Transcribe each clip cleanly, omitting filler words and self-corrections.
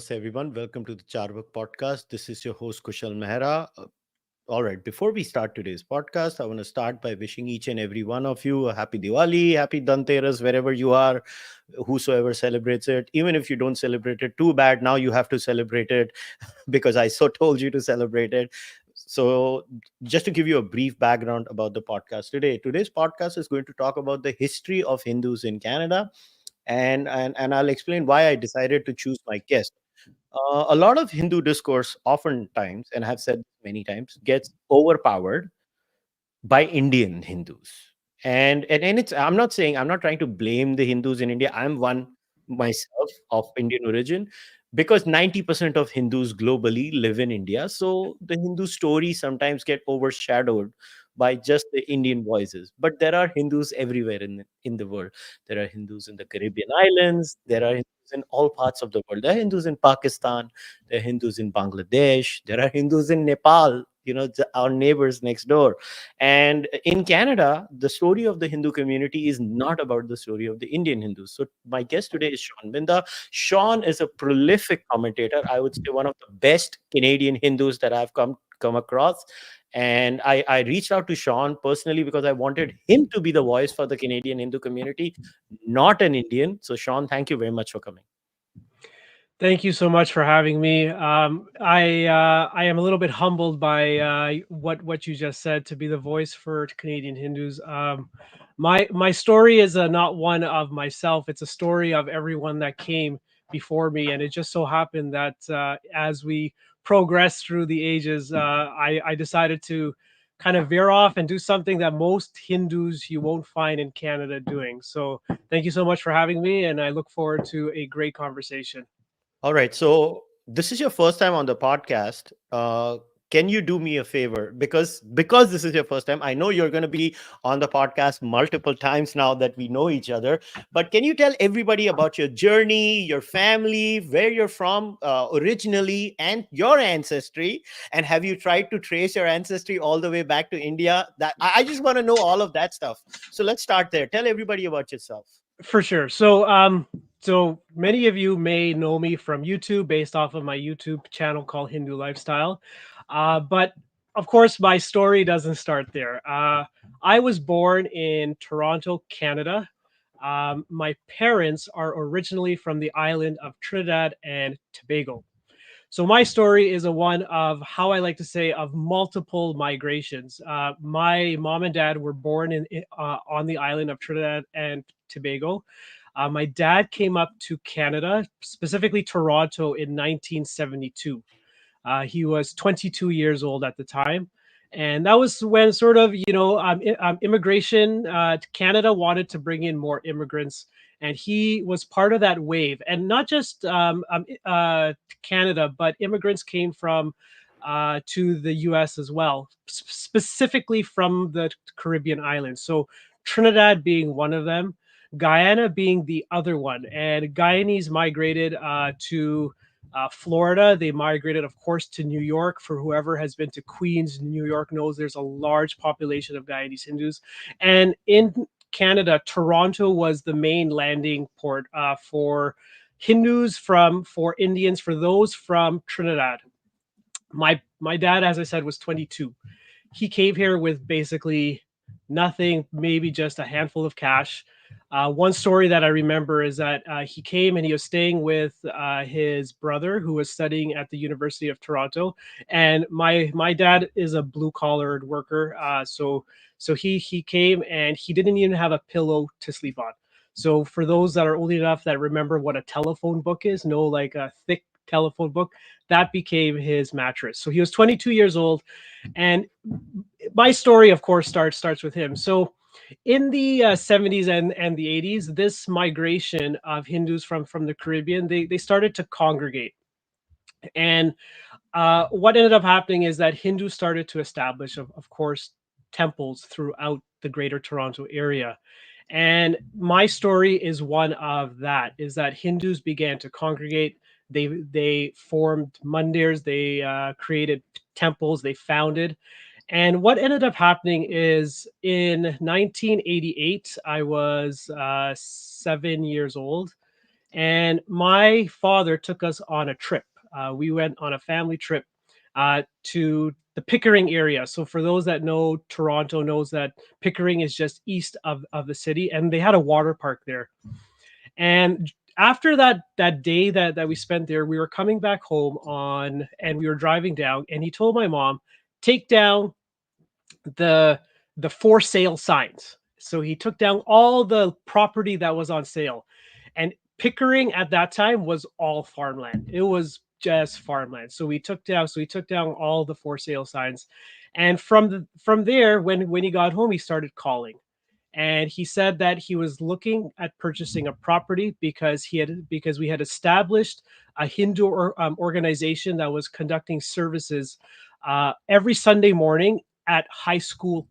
Namaste, everyone. Welcome to the Cārvāka podcast. This is your host, Kushalmehra. All right, before we start today's podcast, I want to start by wishing each and every one of you a happy Diwali, happy Dhanteras, wherever you are, whosoever celebrates it. Even if you don't celebrate it, too bad. Now you have to celebrate it because I so told you to celebrate it. So, just to give you a brief background about the podcast today, today's podcast is going to talk about the history of Hindus in Canada, and I'll explain why I decided to choose my guest. A lot of Hindu discourse, oftentimes, and I've said this many times, gets overpowered by Indian Hindus. And it's I'm not saying, I'm not trying to blame the Hindus in India. I'm one myself of Indian origin, because 90% of Hindus globally live in India. So the Hindu stories sometimes get overshadowed by just the Indian voices. But there are Hindus everywhere in the world. There are Hindus in the Caribbean islands. There are Hindus in all parts of the world. There are Hindus in Pakistan. There are Hindus in Bangladesh. There are Hindus in Nepal, our neighbors next door. And in Canada, the story of the Hindu community is not about the story of the Indian Hindus. So my guest today is Shawn Binda. Shawn is a prolific commentator. I would say one of the best Canadian Hindus that I've come across. And I reached out to Shawn personally because I wanted him to be the voice for the Canadian Hindu community, not an Indian. So Shawn, thank you very much for coming. Thank you so much for having me. I am a little bit humbled by what you just said to be the voice for Canadian Hindus. My story is not one of myself. It's a story of everyone that came before me, and it just so happened that as we progress through the ages, I decided to kind of veer off and do something that most Hindus you won't find in Canada doing. So thank you so much for having me, and I look forward to a great conversation. All right. So this is your first time on the podcast. Can you do me a favor? Because this is your first time, I know you're going to be on the podcast multiple times now that we know each other. But can you tell everybody about your journey, your family, where you're from originally, and your ancestry? And have you tried to trace your ancestry all the way back to India? That I just want to know all of that stuff. So let's start there. Tell everybody about yourself. For sure. So many of you may know me from YouTube based off of my YouTube channel called Hindu Lifestyle. But of course, my story doesn't start there. I was born in Toronto, Canada. My parents are originally from the island of Trinidad and Tobago. So my story is a one of, how I like to say, of multiple migrations. My mom and dad were born on the island of Trinidad and Tobago. My dad came up to Canada, specifically Toronto, in 1972. He was 22 years old at the time. And that was when sort of, immigration to Canada wanted to bring in more immigrants. And he was part of that wave. And not just Canada, but immigrants came from to the US as well, specifically from the Caribbean islands. So Trinidad being one of them, Guyana being the other one. And Guyanese migrated to Florida. They migrated, of course, to New York. For whoever has been to Queens, New York, knows there's a large population of Guyanese Hindus. And in Canada, Toronto was the main landing port for Hindus, for Indians, for those from Trinidad. My dad, as I said, was 22. He came here with basically nothing, maybe just a handful of cash. One story that I remember is that he came and he was staying with his brother, who was studying at the University of Toronto. And my dad is a blue collared worker, so he came and he didn't even have a pillow to sleep on. So for those that are old enough that remember what a telephone book is, know, like a thick telephone book, that became his mattress. So he was 22 years old, and my story, of course, starts with him. So in the 70s and the 80s, this migration of Hindus from the Caribbean, they started to congregate. And what ended up happening is that Hindus started to establish, of course, temples throughout the greater Toronto area. And my story is one of that, is that Hindus began to congregate. They formed mandirs, they created temples, they founded. And what ended up happening is in 1988, I was 7 years old. And my father took us on a trip. We went on a family trip to the Pickering area. So for those that know Toronto, knows that Pickering is just east of the city, and they had a water park there. And after that day that we spent there, we were coming back home on, and we were driving down, and he told my mom, take down the the for sale signs. So he took down all the property that was on sale. And Pickering at that time was all farmland. It was just farmland. So he took down all the for sale signs. And from there, when he got home, he started calling. And he said that he was looking at purchasing a property because we had established a Hindu organization that was conducting services every Sunday morning at high schools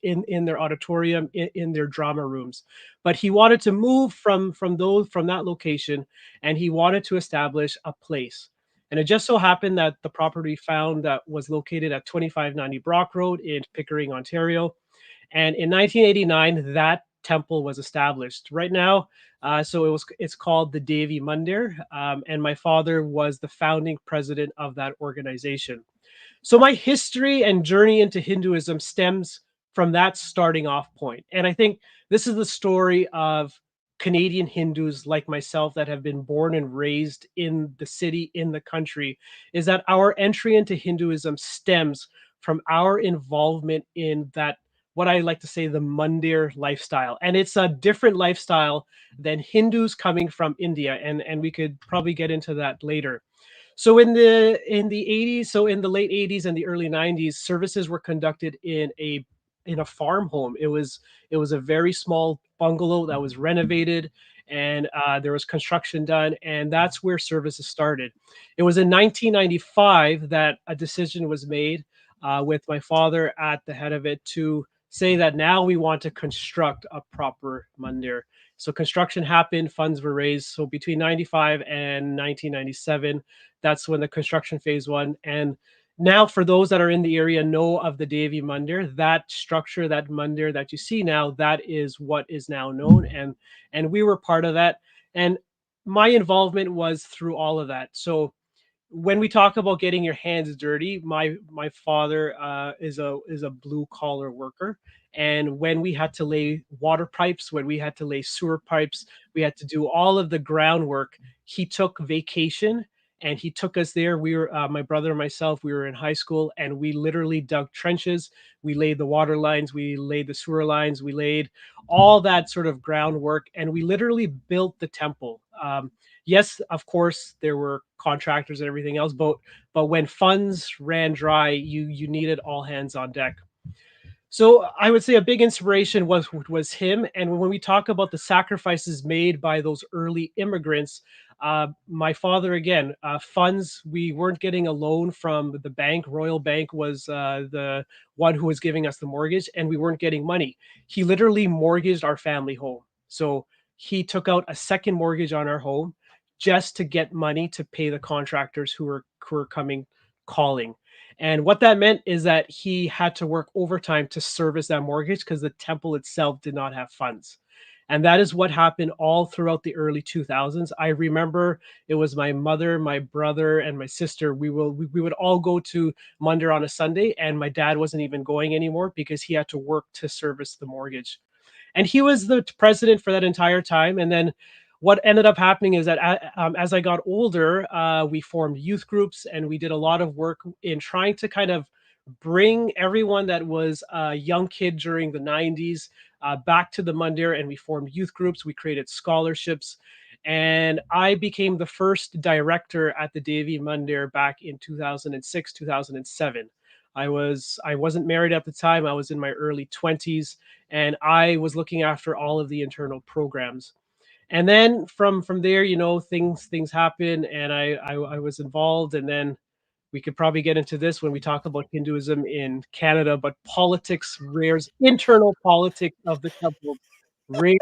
in their auditorium, in their drama rooms. But he wanted to move from that location, and he wanted to establish a place. And it just so happened that the property found that was located at 2590 Brock Road in Pickering, Ontario. And in 1989, that temple was established. Right now, it's called the Devi Mandir, and my father was the founding president of that organization. So my history and journey into Hinduism stems from that starting off point. And I think this is the story of Canadian Hindus like myself that have been born and raised in the city, in the country, is that our entry into Hinduism stems from our involvement in that, what I like to say, the Mandir lifestyle. And it's a different lifestyle than Hindus coming from India. And we could probably get into that later. So in the 80s, so in the late 80s and the early 90s, services were conducted in a farm home. It was a very small bungalow that was renovated, and there was construction done, and that's where services started. It was in 1995 that a decision was made, with my father at the head of it, to say that now we want to construct a proper mandir. So construction happened, funds were raised. So between 95 and 1997, that's when the construction phase one. And now, for those that are in the area, know of the Devi Mandir, that structure, that mandir that you see now, that is what is now known. And we were part of that. And my involvement was through all of that. So when we talk about getting your hands dirty, my father is a blue collar worker, and when we had to lay water pipes, when we had to lay sewer pipes, we had to do all of the groundwork. He took vacation, and he took us there. We were my brother and myself. We were in high school, and we literally dug trenches. We laid the water lines. We laid the sewer lines. We laid all that sort of groundwork, and we literally built the temple. Yes, of course, there were contractors and everything else, but when funds ran dry, you needed all hands on deck. So I would say a big inspiration was him. And when we talk about the sacrifices made by those early immigrants, my father, again, funds, we weren't getting a loan from the bank. Royal Bank was the one who was giving us the mortgage, and we weren't getting money. He literally mortgaged our family home. So he took out a second mortgage on our home just to get money to pay the contractors who were coming, calling. And what that meant is that he had to work overtime to service that mortgage because the temple itself did not have funds. And that is what happened all throughout the early 2000s. I remember it was my mother, my brother, and my sister. We would all go to Munder on a Sunday, and my dad wasn't even going anymore because he had to work to service the mortgage. And he was the president for that entire time. And then what ended up happening is that as I got older, we formed youth groups, and we did a lot of work in trying to kind of bring everyone that was a young kid during the 90s back to the Mandir, and we formed youth groups. We created scholarships, and I became the first director at the Devi Mandir back in 2006, 2007. I wasn't married at the time. I was in my early 20s, and I was looking after all of the internal programs. And then from there, things happen, and I was involved. And then we could probably get into this when we talk about Hinduism in Canada, but politics rears internal politics of the temple rears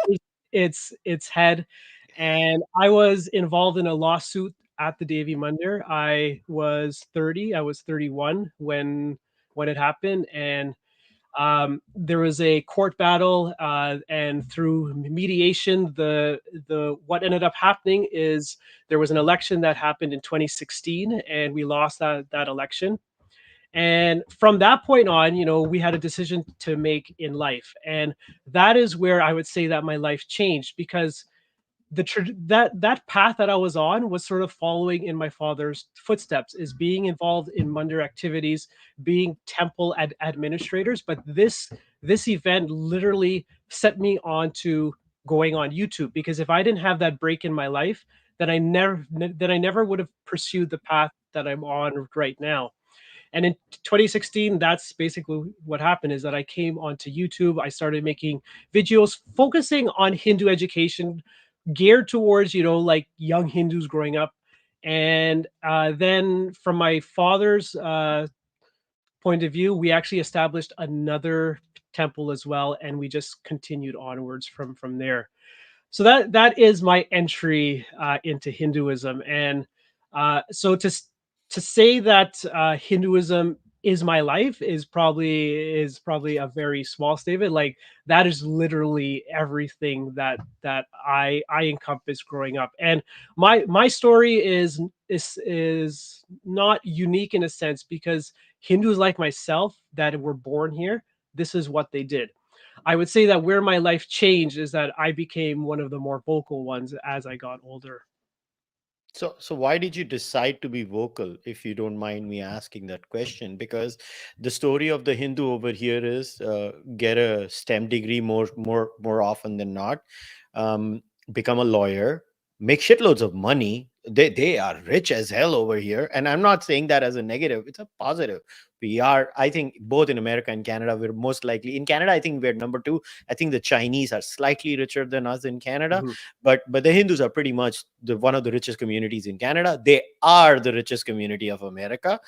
its head. And I was involved in a lawsuit at the Devi Mandir. I was 30, I was 31 when it happened. And There was a court battle, and through mediation, the what ended up happening is there was an election that happened in 2016, and we lost that election. And from that point on, we had a decision to make in life, and that is where I would say that my life changed, because that path that I was on was sort of following in my father's footsteps, is being involved in Mandir activities, being temple administrators. But this event literally set me on to going on YouTube, because if I didn't have that break in my life, then I never would have pursued the path that I'm on right now. And in 2016, that's basically what happened, is that I came onto YouTube. I started making videos focusing on Hindu education, geared towards, like young Hindus growing up. And then from my father's point of view, we actually established another temple as well, and we just continued onwards from there. So that is my entry into Hinduism. And so to say that Hinduism is my life is probably a very small statement. Like, that is literally everything that I encompass growing up. And my story is not unique in a sense, because Hindus like myself that were born here, this is what they did. I would say that where my life changed is that I became one of the more vocal ones as I got older. So why did you decide to be vocal, if you don't mind me asking that question? Because the story of the Hindu over here is get a STEM degree more often than not, um, become a lawyer, make shitloads of money. They are rich as hell over here, and I'm not saying that as a negative. It's a positive. We are, I think, both in America and Canada, we're most likely in Canada. I think we're number two. I think the Chinese are slightly richer than us in Canada, Mhm. but the Hindus are pretty much the one of the richest communities in Canada. They are the richest community of America,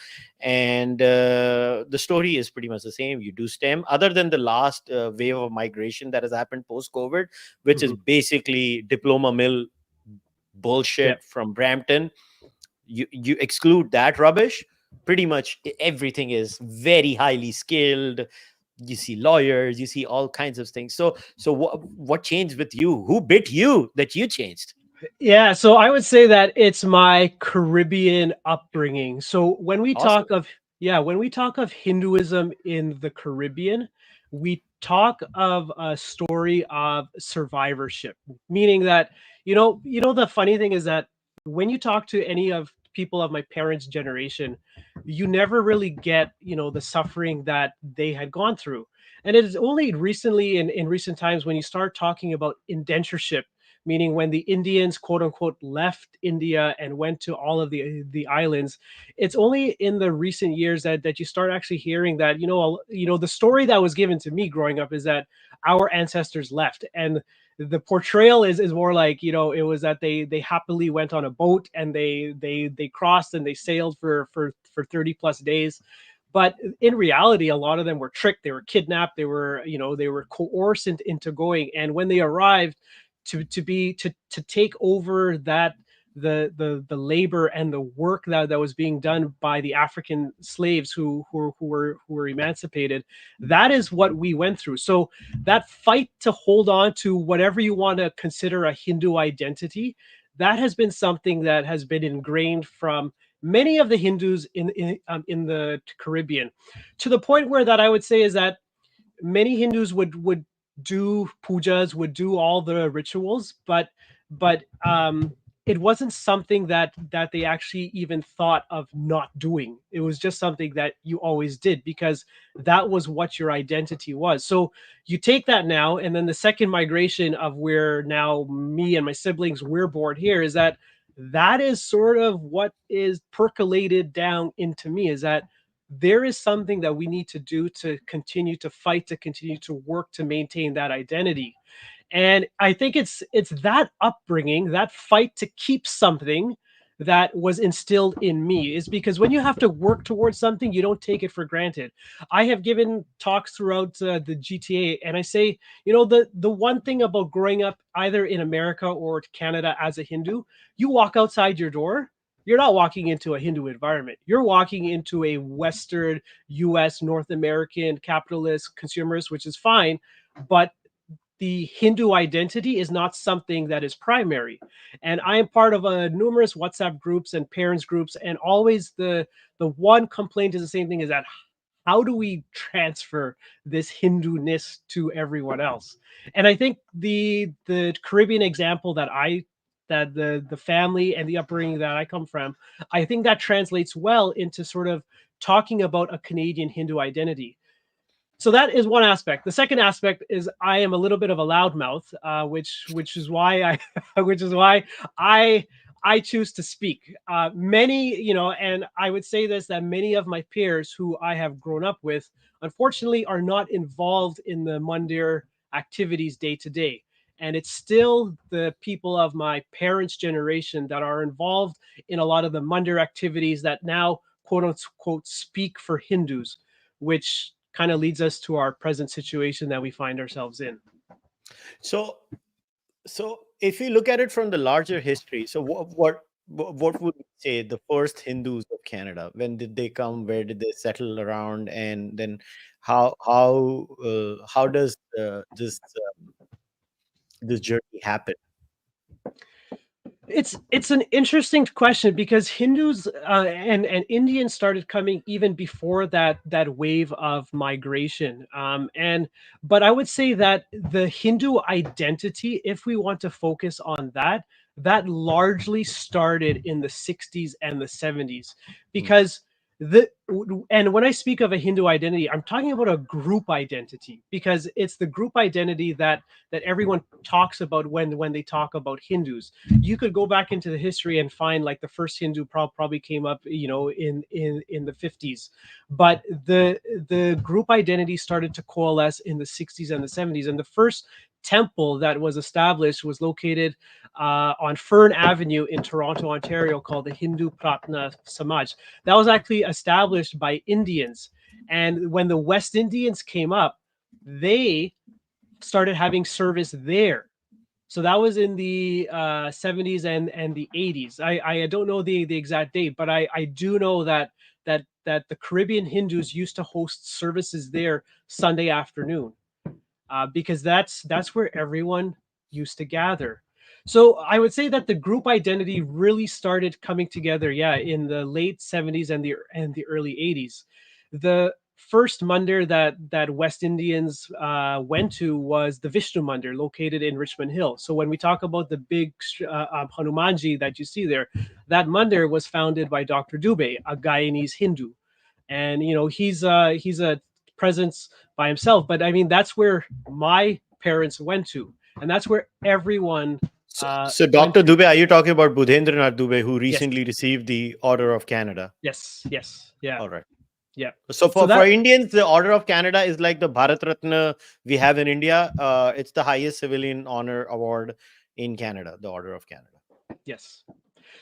and the story is pretty much the same. You do STEM, other than the last wave of migration that has happened post COVID, which is Mhm. basically diploma mill Yeah. bullshit from Brampton. You exclude that rubbish, pretty much everything is very highly skilled. You see lawyers, you see all kinds of things. So what changed with you? Who bit you that you changed? Yeah, so I would say that it's my Caribbean upbringing. So Awesome. when we talk of Hinduism in the Caribbean, we talk of a story of survivorship, meaning that, the funny thing is that when you talk to any of people of my parents' generation, you never really get, the suffering that they had gone through. And it is only recently, in recent times, when you start talking about indentureship, meaning when the Indians, quote unquote, left India and went to all of the islands. It's only in the recent years that you start actually hearing that, the story that was given to me growing up is that our ancestors left, and the portrayal is more like, it was that they happily went on a boat, and they crossed and they sailed for 30 plus days. But in reality, a lot of them were tricked, they were kidnapped, they were coerced into going. And when they arrived, to take over that, the labor and the work that was being done by the African slaves who were emancipated, that is what we went through. So that fight to hold on to whatever you want to consider a Hindu identity, that has been something that has been ingrained from many of the Hindus in the Caribbean, to the point where that I would say is that many Hindus would do pujas, would do all the rituals, but it wasn't something that they actually even thought of not doing. It was just something that you always did, because that was what your identity was. So you take that now, and then the second migration of where now me and my siblings we're born here, is that is sort of what is percolated down into me, is that there is something that we need to do to continue to fight, to continue to work to maintain that identity. And I think it's that upbringing, that fight to keep something that was instilled in me, is because when you have to work towards something, you don't take it for granted. I have given talks throughout the GTA, and I say, the one thing about growing up either in America or Canada as a Hindu, you walk outside your door, you're not walking into a Hindu environment. You're walking into a Western US, North American capitalist consumers, which is fine. But the Hindu identity is not something that is primary. And I am part of numerous WhatsApp groups and parents groups, and always the one complaint is the same thing: is that how do we transfer this Hindu-ness to everyone else? And I think the Caribbean example that the family and the upbringing that I come from, I think that translates well into sort of talking about a Canadian Hindu identity. So that is one aspect. The second aspect is I am a little bit of a loudmouth, which is why I which is why I I choose to speak. Many, and I would say this, that many of my peers who I have grown up with, unfortunately, are not involved in the Mundir activities day to day. And it's still the people of my parents' generation that are involved in a lot of the Mundir activities that now, quote unquote, speak for Hindus, which kind of leads us to our present situation that we find ourselves in. So, so if you look at it from the larger history, so what would you say the first Hindus of Canada? When did they come? Where did they settle around? And then how does this journey happen? It's an interesting question because Hindus and Indians started coming even before that wave of migration. And but I would say that the Hindu identity, if we want to focus on that, that largely started in the 60s and the 70s, Hmm. because and when I speak of a Hindu identity, I'm talking about a group identity, because it's the group identity that everyone talks about when they talk about Hindus. You could go back into the history and find like the first Hindu probably came up, in the 50s, but the group identity started to coalesce in the 60s and the 70s, and the first temple that was established was located on Fern Avenue in Toronto, Ontario, called the Hindu Pratna Samaj. That was actually established by Indians, and when the West Indians came up, they started having service there. So that was in the 70s and the 80s. I don't know the exact date, but I do know that the Caribbean Hindus used to host services there Sunday afternoon, because that's where everyone used to gather. So I would say that the group identity really started coming together, yeah, in the late 70s and the early 80s. The first mandir that West Indians went to was the Vishnu Mandir, located in Richmond Hill. So when we talk about the big Hanumanji that you see there, that mandir was founded by Dr. Dubey, a Guyanese Hindu, and he's a presence by himself. But I mean, that's where my parents went to, and that's where everyone So went Dr. to. Dubey, are you talking about Budhendranath Dubey, who Yes, recently received the Order of Canada? yes, yeah, All right. yeah. So So for that Indians, the Order of Canada is like the Bharat Ratna we have in India. It's the highest civilian honor award in Canada, the Order of Canada. yes.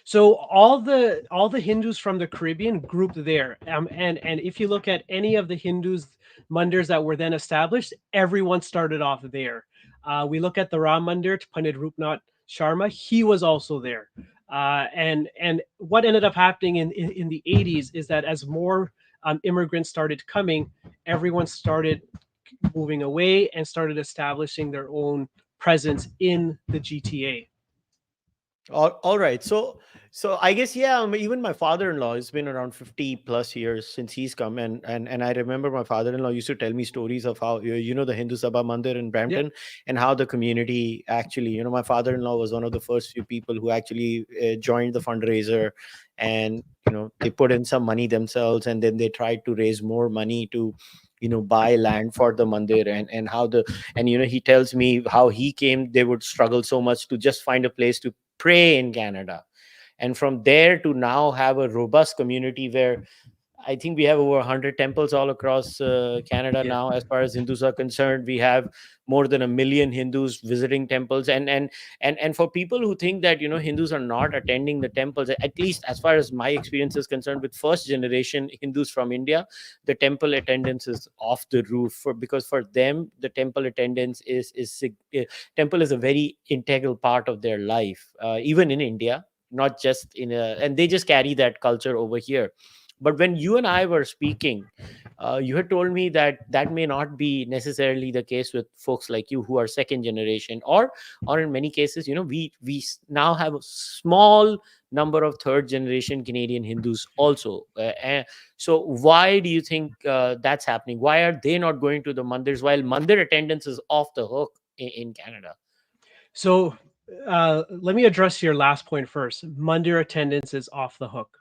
So all the Hindus from the Caribbean grouped there, and if you look at any of the Hindus mandirs that were then established, everyone started off there. We look at the Ram Mandir, Pandit Rupnath Sharma; he was also there. And what ended up happening in the 80s is that as more immigrants started coming, everyone started moving away and started establishing their own presence in the GTA. All right. So I guess yeah. Even my father-in-law, it's been around 50 plus years since he's come, and I remember my father-in-law used to tell me stories of how the Hindu Sabha Mandir in Yeah, Brampton, and how the community actually, my father-in-law was one of the first few people who actually joined the fundraiser, and they put in some money themselves, and then they tried to raise more money to buy land for the mandir, and how the and he tells me how he came, they would struggle so much to just find a place to pray in Canada. And from there to now have a robust community where I think we have over 100 temples all across Canada yeah, now. As far as Hindus are concerned, we have more than 1 million Hindus visiting temples. And for people who think that Hindus are not attending the temples, at least as far as my experience is concerned, with first generation Hindus from India, the temple attendance is off the roof. Because for them, the temple attendance temple is a very integral part of their life, even in India. not just in a, and they just carry that culture over here. But when you and I were speaking, you had told me that that may not be necessarily the case with folks like you who are second generation, or in many cases, now have a small number of third generation Canadian Hindus also. So why do you think that's happening? Why are they not going to the mandirs while mandir attendance is off the hook in Canada? So let me address your last point first. Mandir attendance is off the hook.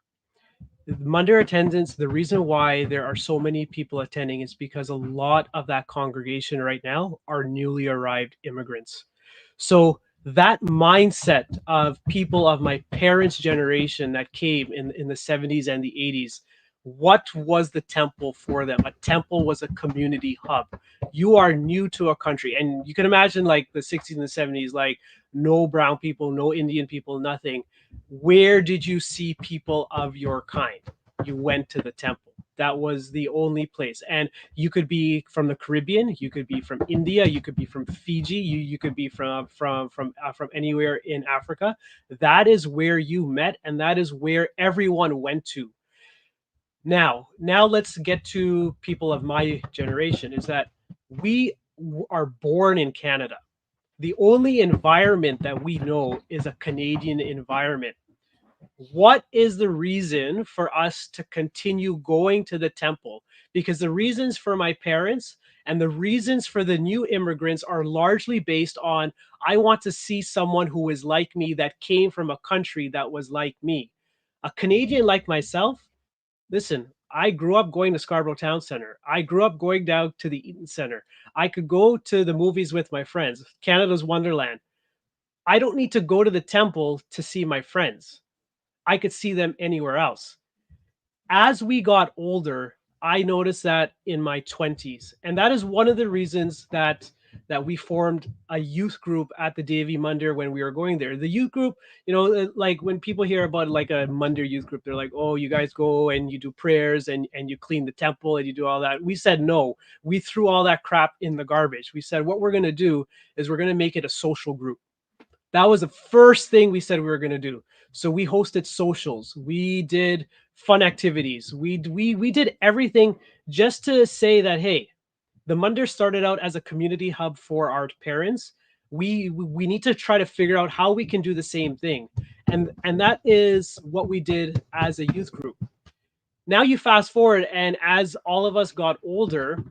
Mandir attendance, the reason why there are so many people attending is because a lot of that congregation right now are newly arrived immigrants. So that mindset of people of my parents' generation that came in the 70s and the 80s, what was the temple for them? A temple was a community hub. You are new to a country, and you can imagine like the 60s and the 70s, like no brown people, no Indian people, nothing. Where did you see people of your kind? You went to the temple. That was the only place. And you could be from the Caribbean, you could be from India, you could be from Fiji, you could be from anywhere in Africa. That is where you met, and that is where everyone went to. Now let's get to people of my generation. Is that we are born in Canada. The only environment that we know is a Canadian environment. What is the reason for us to continue going to the temple? Because the reasons for my parents and the reasons for the new immigrants are largely based on I want to see someone who is like me that came from a country that was like me. A Canadian like myself, listen, I grew up going to Scarborough Town Center. I grew up going down to the Eaton Center. I could go to the movies with my friends, Canada's Wonderland. I don't need to go to the temple to see my friends. I could see them anywhere else. As we got older, I noticed that in my 20s. And that is one of the reasons that we formed a youth group at the Davy Mundir when we were going there. The youth group, like when people hear about like a Mundir youth group, they're like, oh, you guys go and you do prayers and you clean the temple and you do all that. We said no. We threw all that crap in the garbage. We said what we're going to do is we're going to make it a social group. That was the first thing we said we were going to do. So we hosted socials. We did fun activities. We did everything just to say that hey, the Mundir started out as a community hub for our parents. We need to try to figure out how we can do the same thing, and that is what we did as a youth group. Now you fast forward, and as all of us got older,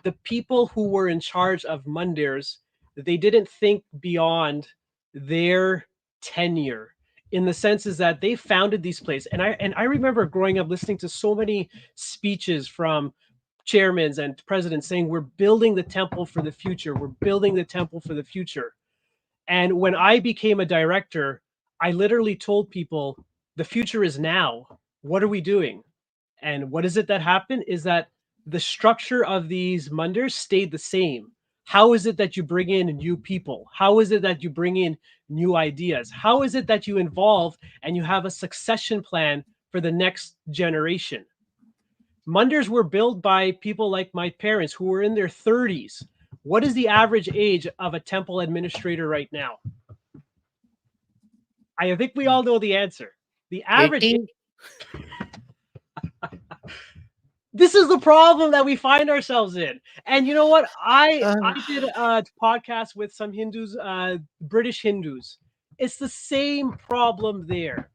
the people who were in charge of Mundirs, they didn't think beyond their tenure in the sense is that they founded these places. And I remember growing up listening to so many speeches from chairmen and presidents saying we're building the temple for the future. We're building the temple for the future. And when I became a director, I literally told people the future is now. What are we doing? And what is it that happened is that the structure of these Mundirs stayed the same. How is it that you bring in new people? How is it that you bring in new ideas? How is it that you involve and you have a succession plan for the next generation? Mundirs were built by people like my parents who were in their 30s. What is the average age of a temple administrator right now? I think we all know the answer. The average 18. This is the problem that we find ourselves in. And you know what? I Uh, did a podcast with some Hindus, British Hindus. It's the same problem there.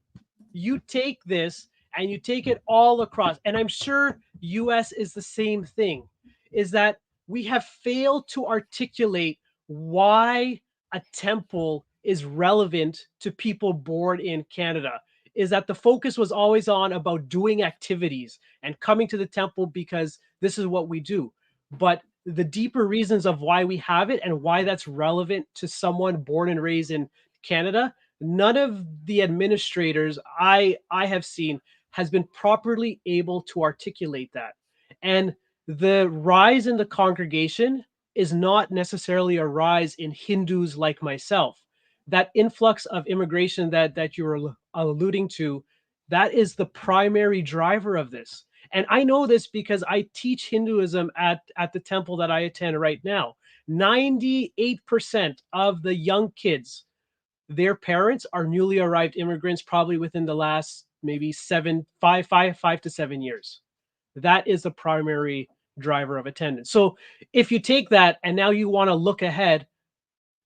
You take this and you take it all across, and I'm sure US is the same thing, is that we have failed to articulate why a temple is relevant to people born in Canada. Is that the focus was always on about doing activities and coming to the temple because this is what we do. But the deeper reasons of why we have it and why that's relevant to someone born and raised in Canada, none of the administrators I have seen has been properly able to articulate that. And the rise in the congregation is not necessarily a rise in Hindus like myself. That influx of immigration that you were alluding to, that is the primary driver of this. And I know this because I teach Hinduism at the temple that I attend right now. 98% of the young kids their parents are newly arrived immigrants, probably within the last maybe 5 to 7 years. That is the primary driver of attendance. So if you take that and now you want to look ahead,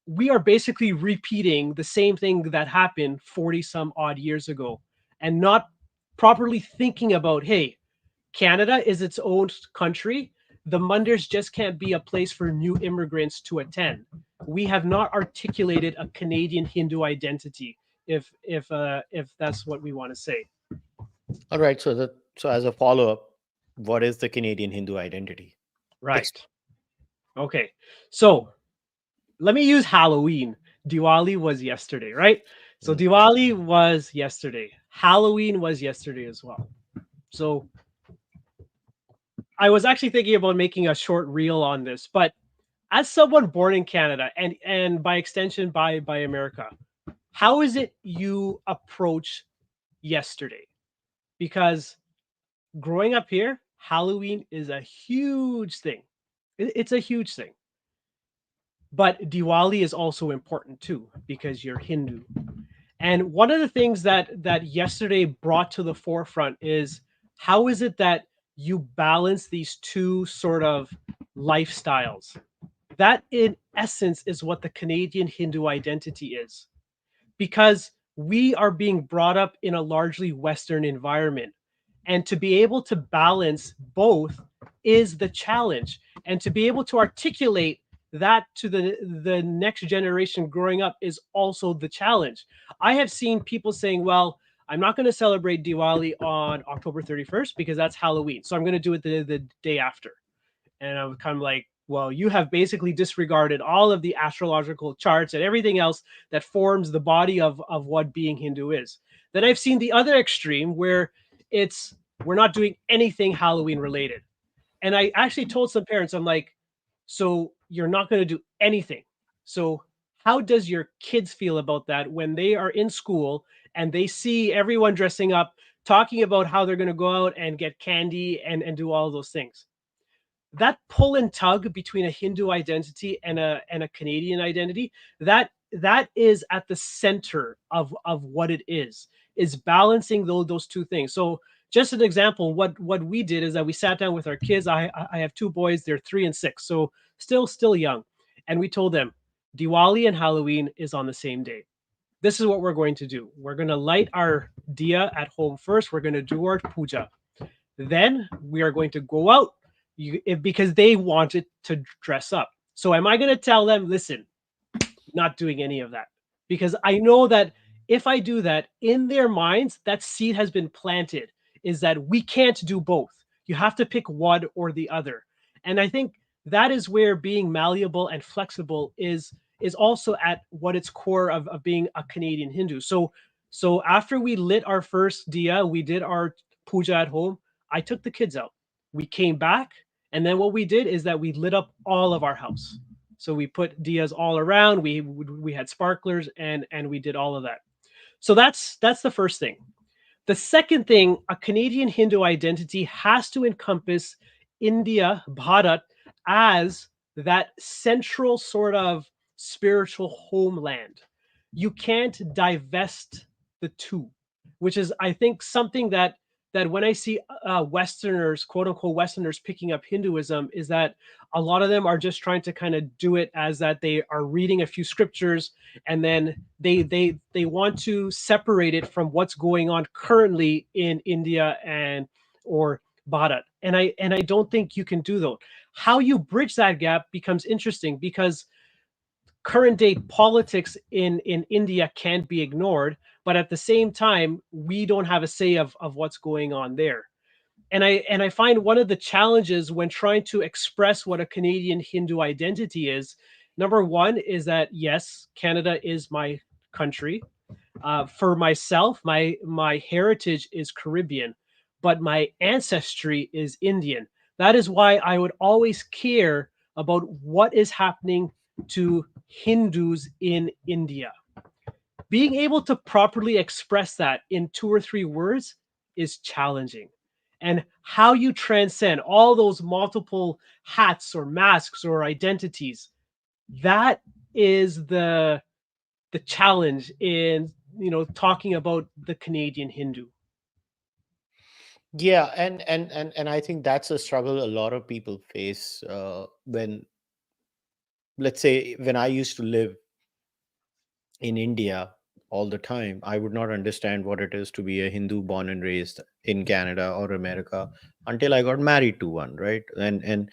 we are basically repeating the same thing that happened 40 some odd years ago and not properly thinking about, hey, Canada is its own country. The Munders just can't be a place for new immigrants to attend. We have not articulated a Canadian Hindu identity, if that's what we want to say. All right. So as a follow up, what is the Canadian Hindu identity? Right. Okay. So let me use Halloween. Diwali was yesterday, right? So Mm. Diwali was yesterday. Halloween was yesterday as well. So I was actually thinking about making a short reel on this, but as someone born in Canada and by extension by America, how is it you approach yesterday? Because growing up here, Halloween is a huge thing. It's a huge thing. But Diwali is also important too because you're Hindu. And one of the things that yesterday brought to the forefront is how is it that you balance these two sort of lifestyles? That in essence is what the Canadian Hindu identity is. Because we are being brought up in a largely Western environment. And to be able to balance both is the challenge. And to be able to articulate that to the next generation growing up is also the challenge. I have seen people saying, well, I'm not going to celebrate Diwali on October 31st because that's Halloween. So I'm going to do it the day after. And I'm kind of like, well, you have basically disregarded all of the astrological charts and everything else that forms the body of what being Hindu is. Then I've seen the other extreme where it's we're not doing anything Halloween related. And I actually told some parents, I'm like, so you're not going to do anything. So how does your kids feel about that when they are in school and they see everyone dressing up, talking about how they're going to go out and get candy and do all those things? That pull and tug between a Hindu identity and a Canadian identity, that is at the center of what it is balancing those two things. So just an example, what we did is that we sat down with our kids. I have two boys, they're 3 and 6, so still young, and we told them Diwali and Halloween is on the same day. This is what we're going to do. We're going to light our diya at home first. We're going to do our puja. Then we are going to go out because they wanted to dress up. So am I going to tell them, listen, not doing any of that? Because I know that if I do that, in their minds, that seed has been planted, is that we can't do both. You have to pick one or the other. And I think that is where being malleable and flexible is also at what its core of being a Canadian Hindu. So after we lit our first diya, we did our puja at home. I took the kids out. We came back, and then what we did is that we lit up all of our house. So we put diyas all around. We had sparklers and we did all of that. So that's the first thing. The second thing, a Canadian Hindu identity has to encompass India, Bharat, as that central sort of spiritual homeland. You can't divest the two, which is, I think, something that when I see Westerners, quote unquote Westerners, picking up Hinduism, is that a lot of them are just trying to kind of do it as that they are reading a few scriptures and then they want to separate it from what's going on currently in India and or Bharat. And I don't think you can do that. How you bridge that gap becomes interesting because current day politics in India can't be ignored, but at the same time, we don't have a say of what's going on there. And I find one of the challenges when trying to express what a Canadian Hindu identity is, number one is that yes, Canada is my country. For myself, my heritage is Caribbean, but my ancestry is Indian. That is why I would always care about what is happening to Hindus in India. Being able to properly express that in 2 or 3 words is challenging. And how you transcend all those multiple hats or masks or identities, that is the challenge in, talking about the Canadian Hindu? Yeah, and I think that's a struggle a lot of people face when, let's say, when I used to live in India all the time, I would not understand what it is to be a Hindu born and raised in Canada or America until I got married to one, right? And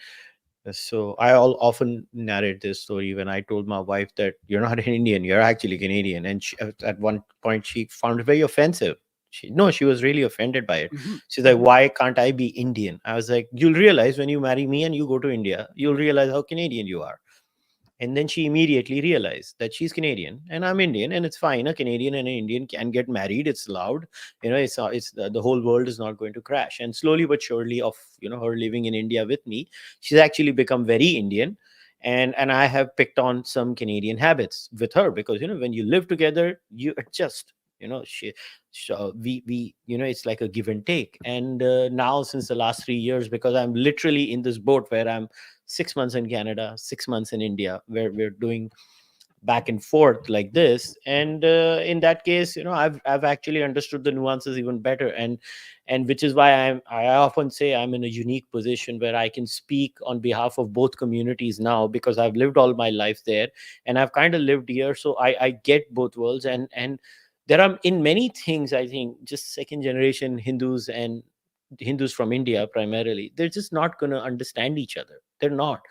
so often narrate this story when I told my wife that you're not an Indian, you're actually Canadian, and at one point she found it very offensive. She was really offended by it. Hmm. She's like, "Why can't I be Indian?" I was like, "You'll realize when you marry me and you go to India, you'll realize how Canadian you are." And then she immediately realized that she's Canadian and I'm Indian, and it's fine. A Canadian and an Indian can get married. It's allowed. It's the whole world is not going to crash. And slowly but surely, of her living in India with me, she's actually become very Indian, and I have picked on some Canadian habits with her because when you live together, you adjust. We it's like a give and take. And now, since the last 3 years, because I'm literally in this boat where I'm 6 months in Canada, 6 months in India, where we're doing back and forth like this. And in that case, I've actually understood the nuances even better, and which is why I often say I'm in a unique position where I can speak on behalf of both communities now, because I've lived all my life there and I've kind of lived here, so I get both worlds. And there are, in many things, I think, just second generation Hindus and Hindus from India primarily, they're just not going to understand each other. They're not,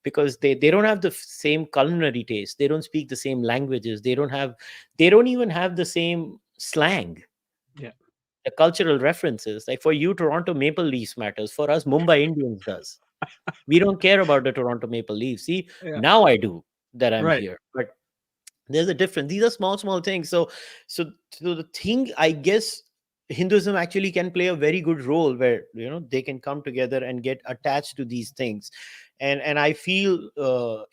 because they don't have the same culinary taste. They don't speak the same languages. They don't even have the same slang, Yeah. the cultural references. Like for you, Toronto Maple Leafs matters. For us, Mumbai Indians does. We don't care about the Toronto Maple Leafs. See, Yeah. now I do, that I'm Right. here. But there's a difference. These are small things. So the thing, I guess, Hinduism actually can play a very good role where they can come together and get attached to these things. And I feel,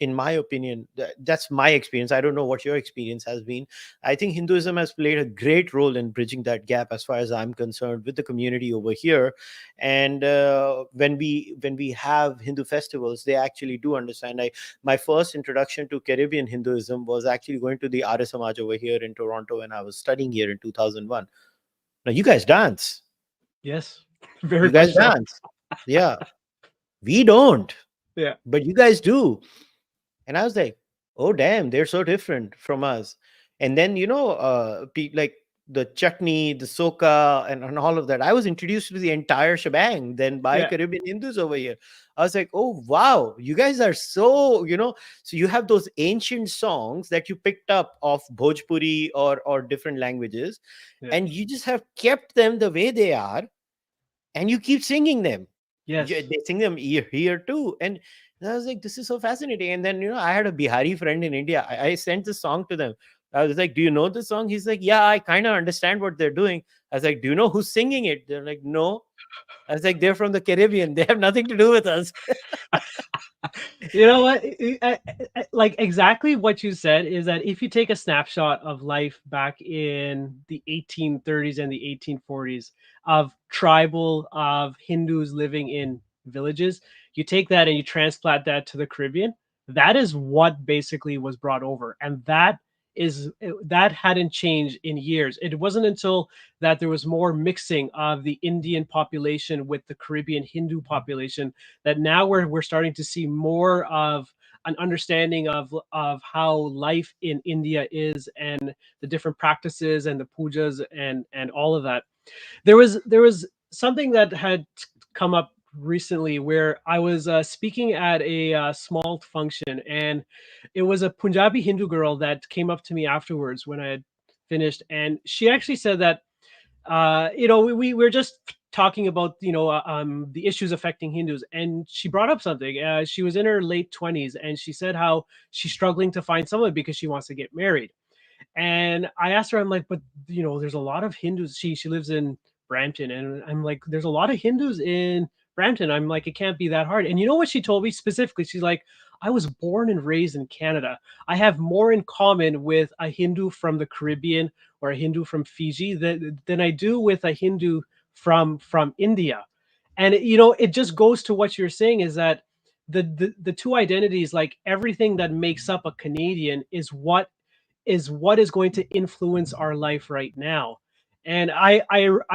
in my opinion, that's my experience. I don't know what your experience has been. I think Hinduism has played a great role in bridging that gap, as far as I'm concerned, with the community over here. And when we have Hindu festivals, they actually do understand. My first introduction to Caribbean Hinduism was actually going to the Arya Samaj over here in Toronto when I was studying here in 2001. Now, you guys dance. Yes. Very You guys much so. dance. Yeah. We don't, Yeah. but you guys do. And I was like, oh, damn, they're so different from us. And then, like the chutney, the soka, and all of that. I was introduced to the entire shebang then by Yeah. Caribbean Hindus over here. I was like, oh, wow, you guys are so you have those ancient songs that you picked up of Bhojpuri or different languages, Yeah. and you just have kept them the way they are, and you keep singing them. Yes. They sing them here too. And I was like, this is so fascinating. And then I had a Bihari friend in India. I sent the song to them. I was like, do you know the song? He's like, yeah, I kind of understand what they're doing. I was like, do you know who's singing it? They're like, no. I was like, they're from the Caribbean. They have nothing to do with us. You know what? Like exactly what you said is that if you take a snapshot of life back in the 1830s and the 1840s of of Hindus living in villages, you take that and you transplant that to the Caribbean, that is what basically was brought over. And that hadn't changed in years. It wasn't until that there was more mixing of the Indian population with the Caribbean Hindu population that now we're starting to see more of an understanding of how life in India is, and the different practices and the pujas and all of that. There was something that had come up recently where I was speaking at a small function, and it was a Punjabi Hindu girl that came up to me afterwards when I had finished, and she actually said that we were just talking about the issues affecting Hindus, and she brought up something. She was in her late 20s, and she said how she's struggling to find someone because she wants to get married. And I asked her, I'm like, but there's a lot of Hindus. She lives in Brampton, and I'm like, there's a lot of Hindus in Brampton. I'm like, it can't be that hard. And you know what she told me specifically? She's like, I was born and raised in Canada. I have more in common with a Hindu from the Caribbean or a Hindu from Fiji than I do with a Hindu from India. And it just goes to what you're saying, is that the two identities, like everything that makes up a Canadian, is what is what is going to influence our life right now. And I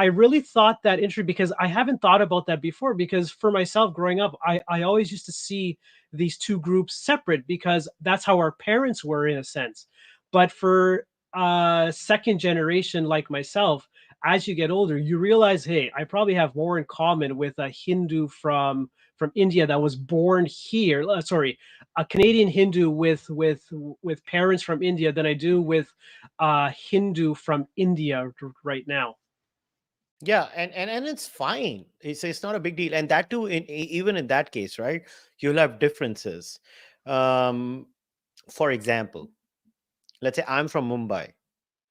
really thought that interesting because I haven't thought about that before. Because for myself growing up, I always used to see these two groups separate because that's how our parents were in a sense. But for second generation like myself, as you get older, you realize, hey, I probably have more in common with a Hindu from India that was born here. Sorry, a Canadian Hindu with parents from India than I do with a Hindu from India right now. Yeah, and it's fine. It's not a big deal, and that too. Even in that case, right? You'll have differences. Um, for example, let's say I'm from Mumbai.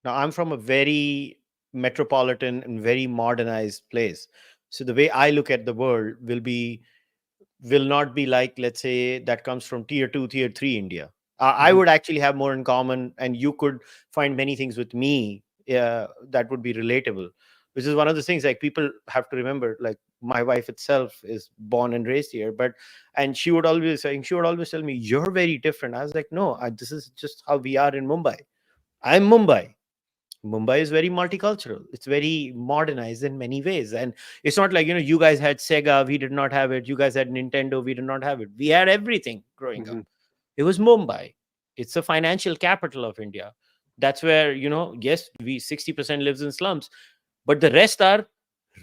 Now I'm from a very metropolitan and very modernized place. So the way I look at the world will not be like, let's say, that comes from tier 2, tier 3 India. I Mhm, would actually have more in common, and you could find many things with me that would be relatable, which is one of the things like people have to remember. Like my wife itself is born and raised here, but and she would always tell me, you're very different. I was like, no, this is just how we are in Mumbai. I'm Mumbai. Mumbai is very multicultural. It's very modernized in many ways. And it's not like, you guys had Sega, we did not have it. You guys had Nintendo, we did not have it. We had everything growing up. mhm, It was Mumbai. It's the financial capital of India. That's where, yes, we 60% lives in slums, but the rest are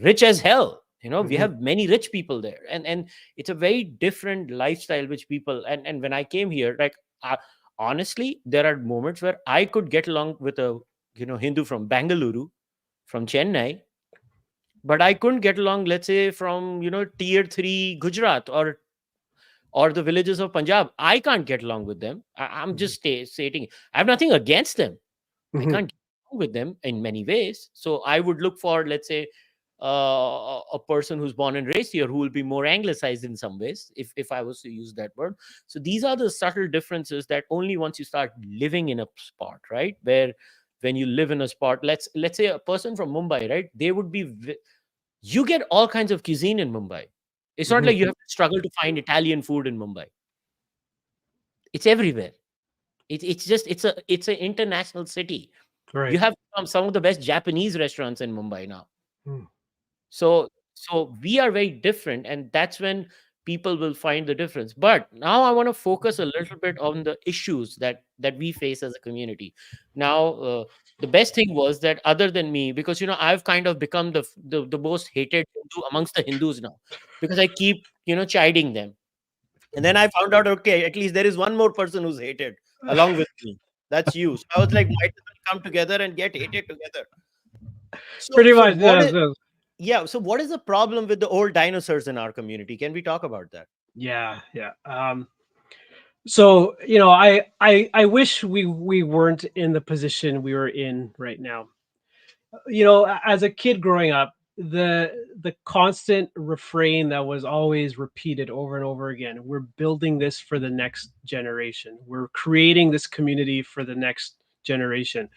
rich as hell. We mhm, have many rich people there. And it's a very different lifestyle which people and when I came here, like honestly, there are moments where I could get along with a Hindu from Bangalore, from Chennai, but I couldn't get along, let's say, from tier 3 Gujarat or the villages of Punjab. I can't get along with them. I'm mhm, just stating I have nothing against them. I mhm, can't get along with them in many ways. So I would look for, let's say, a person who's born and raised here who will be more anglicized in some ways, if I was to use that word. So these are the subtle differences that only once you start living in a spot, right? Where when you live in a spot, let's say a person from Mumbai, right? They would be you get all kinds of cuisine in Mumbai. It's not mhm. like you have to struggle to find Italian food in Mumbai. It's everywhere. It's just it's an international city. You Right. have some of the best Japanese restaurants in Mumbai now. Mm, So we are very different, and that's when people will find the difference. But now I want to focus a little bit on the issues that we face as a community. Now, the best thing was that other than me, because I've kind of become the most hated Hindu amongst the Hindus now, because I keep chiding them. And then I found out, okay, at least there is one more person who's hated along with me. That's you. So I was like, might as well come together and get hated together. So, pretty so much, what yes, is yes. yeah? So what is the problem with the old dinosaurs in our community? Can we talk about that? Yeah, yeah. So I wish we weren't in the position we were in right now. As a kid growing up, the constant refrain that was always repeated over and over again: we're building this for the next generation. We're creating this community for the next generation.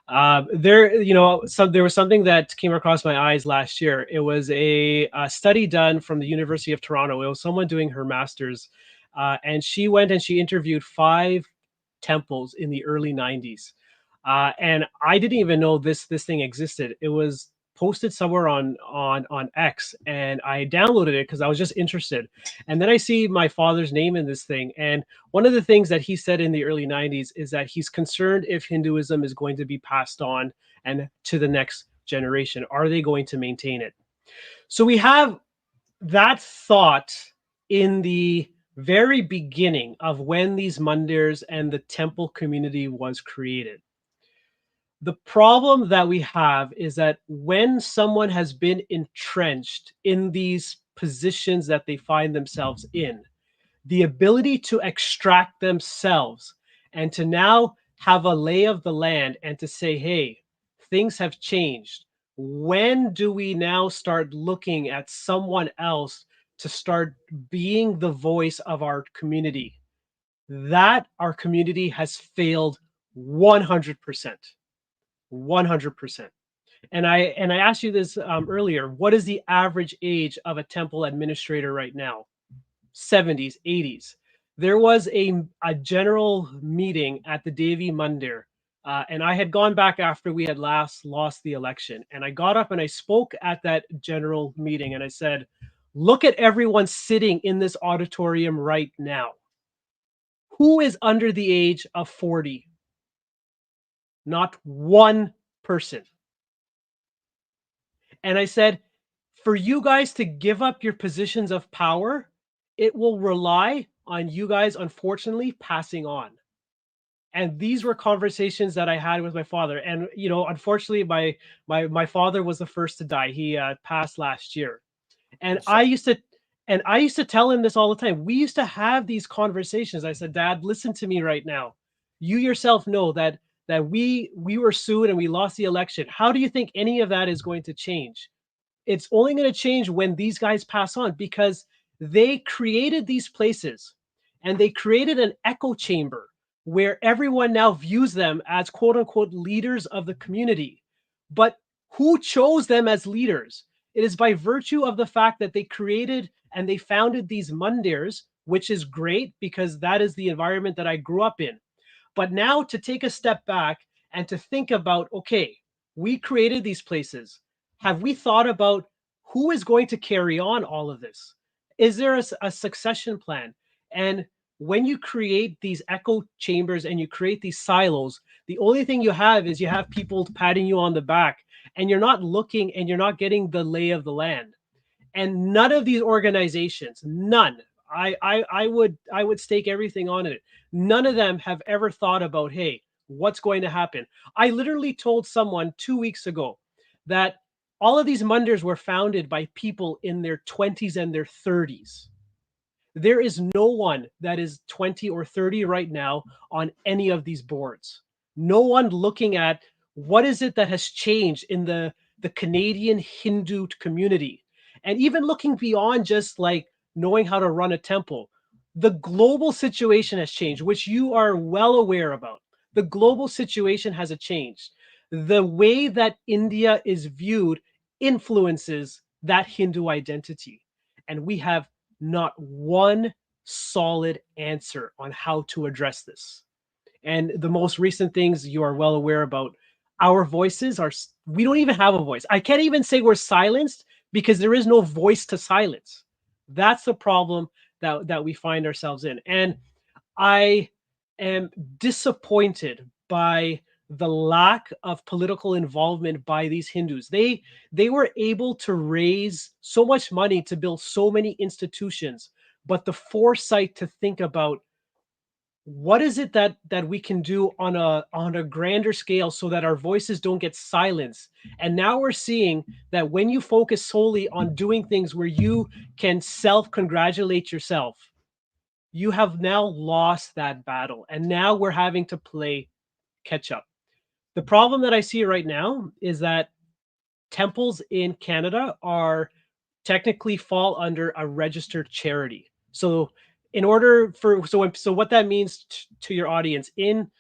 There was something that came across my eyes last year. It was a study done from the University of Toronto. It was someone doing her master's, and she went and she interviewed five temples in the early 90s. And I didn't even know this thing existed. It was posted somewhere on X, and I downloaded it because I was just interested. And then I see my father's name in this thing, and one of the things that he said in the early 90s is that he's concerned if Hinduism is going to be passed on and to the next generation. Are they going to maintain it? So we have that thought in the very beginning of when these mandirs and the temple community was created. The problem that we have is that when someone has been entrenched in these positions that they find themselves in, the ability to extract themselves and to now have a lay of the land and to say, hey, things have changed. When do we now start looking at someone else to start being the voice of our community? That our community has failed 100%. 100%. And I asked you this earlier. What is the average age of a temple administrator right now? 70s, 80s. There was a general meeting at the Devi Mandir And I had gone back after we had last lost the election. And I got up and I spoke at that general meeting. And I said, look at everyone sitting in this auditorium right now. Who is under the age of 40? Not one person. And I said, for you guys to give up your positions of power, it will rely on you guys, unfortunately, passing on. And these were conversations that I had with my father. And unfortunately, my father was the first to die. He passed last year. And I Sorry. used to tell him this all the time. We used to have these conversations. I said, Dad, listen to me right now. You yourself know that we were sued and we lost the election. How do you think any of that is going to change? It's only going to change when these guys pass on, because they created these places and they created an echo chamber where everyone now views them as quote unquote leaders of the community. But who chose them as leaders? It is by virtue of the fact that they created and they founded these mandirs, which is great because that is the environment that I grew up in. But now to take a step back and to think about, okay, we created these places. Have we thought about who is going to carry on all of this? Is there a succession plan? And when you create these echo chambers and you create these silos, the only thing you have is you have people patting you on the back, and you're not looking and you're not getting the lay of the land. And none of these organizations, none, I would stake everything on it. None of them have ever thought about, hey, what's going to happen? I literally told someone 2 weeks ago that all of these munders were founded by people in their 20s and their 30s. There is no one that is 20 or 30 right now on any of these boards. No one looking at what is it that has changed in the Canadian Hindu community. And even looking beyond just like knowing how to run a temple, the global situation has changed, which you are well aware about. The global situation has changed. The way that India is viewed influences that Hindu identity. And we have not one solid answer on how to address this. And the most recent things you are well aware about, our voices are, we don't even have a voice. I can't even say we're silenced because there is no voice to silence. That's the problem that we find ourselves in. And I am disappointed by the lack of political involvement by these Hindus. They were able to raise so much money to build so many institutions, but the foresight to think about what is it that we can do on a grander scale so that our voices don't get silenced. And now we're seeing that when you focus solely on doing things where you can self-congratulate yourself, you have now lost that battle. And now we're having to play catch up. The problem that I see right now is that temples in Canada are technically fall under a registered charity. So in order for so what that means to your audience in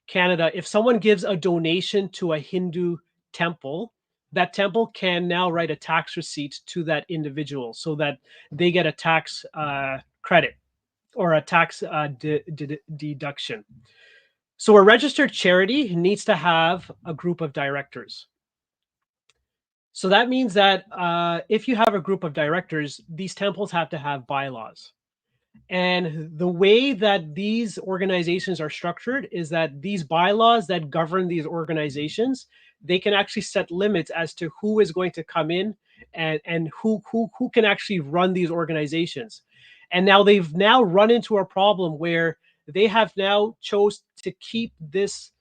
Canada, if someone gives a donation to a Hindu temple, that temple can now write a tax receipt to that individual so that they get a tax credit or a tax deduction. So a registered charity needs to have a group of directors. So that means that if you have a group of directors, these temples have to have bylaws. And the way that these organizations are structured is that these bylaws that govern these organizations, they can actually set limits as to who is going to come in and who can actually run these organizations. And now they've now run into a problem where they have now chose to keep this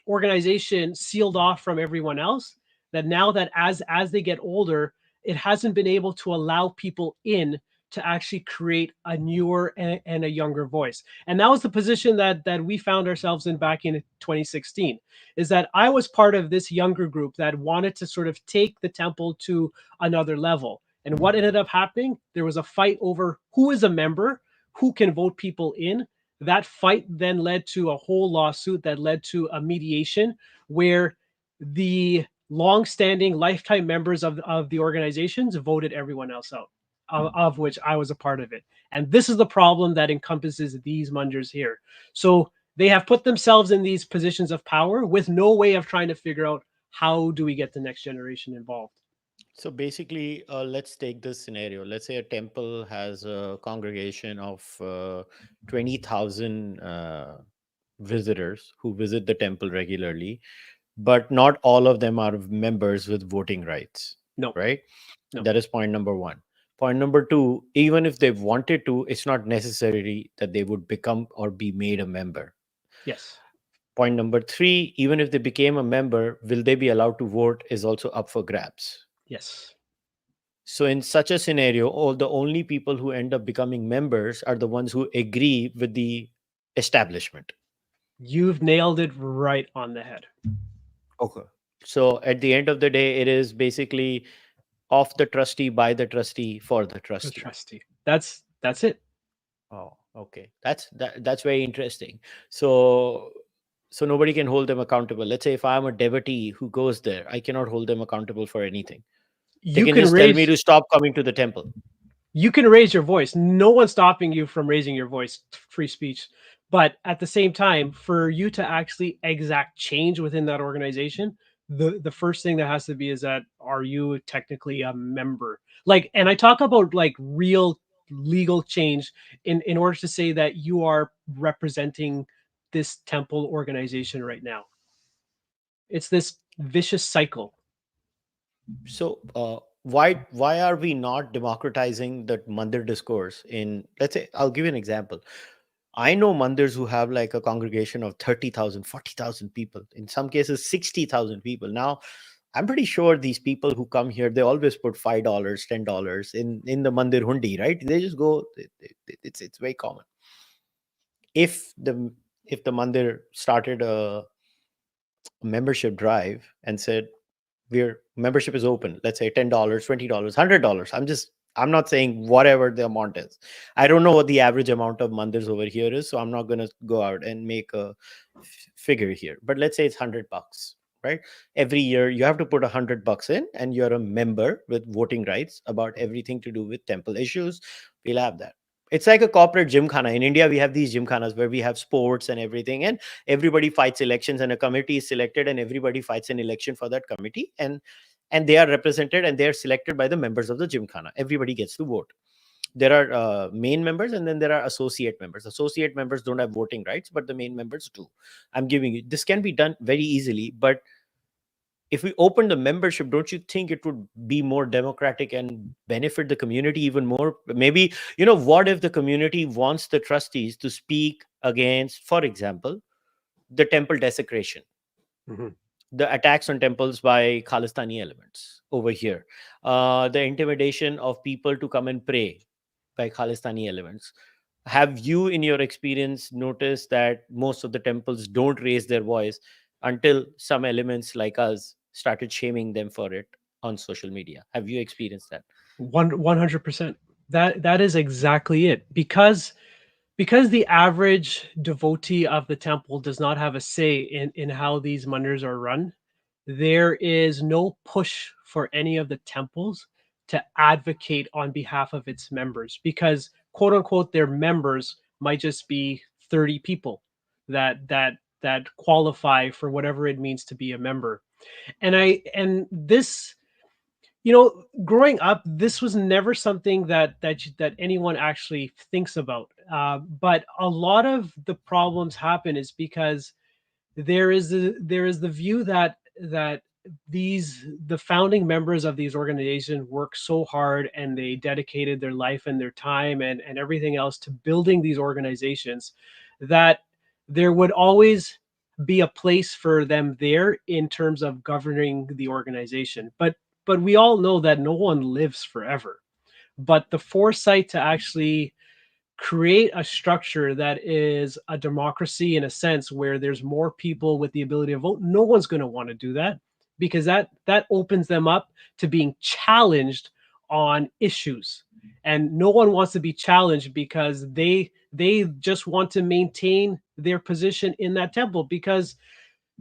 organization sealed off from everyone else. That now that as they get older, it hasn't been able to allow people in to actually create a newer and a younger voice. And that was the position that we found ourselves in back in 2016, is that I was part of this younger group that wanted to sort of take the temple to another level. And what ended up happening, there was a fight over who is a member, who can vote people in. That fight then led to a whole lawsuit that led to a mediation where the long-standing lifetime members of the organizations voted everyone else out, of which I was a part of it. And this is the problem that encompasses these munders here. So They have put themselves in these positions of power with no way of trying to figure out how do we get the next generation involved. So basically, let's take this scenario. Let's say a temple has a congregation of 20,000 visitors who visit the temple regularly, but not all of them are members with voting rights, No, right? no. That is point number one. Point number two, even if they wanted to, it's not necessary that they would become or be made a member. Yes. Point number three, even if they became a member, will they be allowed to vote is also up for grabs. Yes. So in such a scenario, all the only people who end up becoming members are the ones who agree with the establishment. You've nailed it right on the head. Okay. So at the end of the day, it is basically of the trustee, by the trustee, for the The trustee. trustee. That's it. Oh, okay. That's very interesting. So nobody can hold them accountable. Let's say if I'm a devotee who goes there, I cannot hold them accountable for anything. They You can can just tell me raise to stop coming to the temple. you can raise your voice. No one's stopping you from raising your voice. Free speech. But at the same time, for you to actually exact change within that organization, the first thing that has to be is that are you technically a member? Like, and I talk about like real legal change in order to say that you are representing this temple organization right now. It's this vicious cycle. So why are we not democratizing the mandir discourse in, let's say, I'll give you an example. I know mandirs who have like a congregation of 30,000, 40,000 people, in some cases 60,000 people. Now, I'm pretty sure these people who come here, they always put $5, $10 in the mandir hundi, right? They just go, it's very common. If the mandir started a membership drive and said, where membership is open, let's say $10, $20, $100, I'm not saying whatever the amount is. I don't know what the average amount of mandirs over here is, so I'm not going to go out and make a figure here, but let's say it's $100, right? Every year you have to put $100 in, and you're a member with voting rights about everything to do with temple issues. We'll have that. It's like a corporate gymkhana. In India, we have these gymkhanas where we have sports and everything, and everybody fights elections, and a committee is selected, and everybody fights an election for that committee, and they are represented, and they are selected by the members of the gymkhana. Everybody gets to vote. There are main members, and then there are associate members. Associate members don't have voting rights, but the main members do. I'm giving you, this can be done very easily, but if we open the membership, don't you think it would be more democratic and benefit the community even more? Maybe, what if the community wants the trustees to speak against, for example, the temple desecration, Mhm. the attacks on temples by Khalistani elements over here, the intimidation of people to come and pray by Khalistani elements? Have you, in your experience, noticed that most of the temples don't raise their voice until some elements like us started shaming them for it on social media? Have you experienced that? 100%. That is exactly it. Because the average devotee of the temple does not have a say in how these mandirs are run, there is no push for any of the temples to advocate on behalf of its members because quote unquote their members might just be 30 people that qualify for whatever it means to be a member. And this, growing up, this was never something that anyone actually thinks about. But a lot of the problems happen is because there is the view that the founding members of these organizations work so hard and they dedicated their life and their time and everything else to building these organizations that there would always be a place for them there in terms of governing the organization. But we all know that no one lives forever. But the foresight to actually create a structure that is a democracy in a sense where there's more people with the ability to vote, no one's going to want to do that because that opens them up to being challenged on issues. And no one wants to be challenged because they just want to maintain their position in that temple because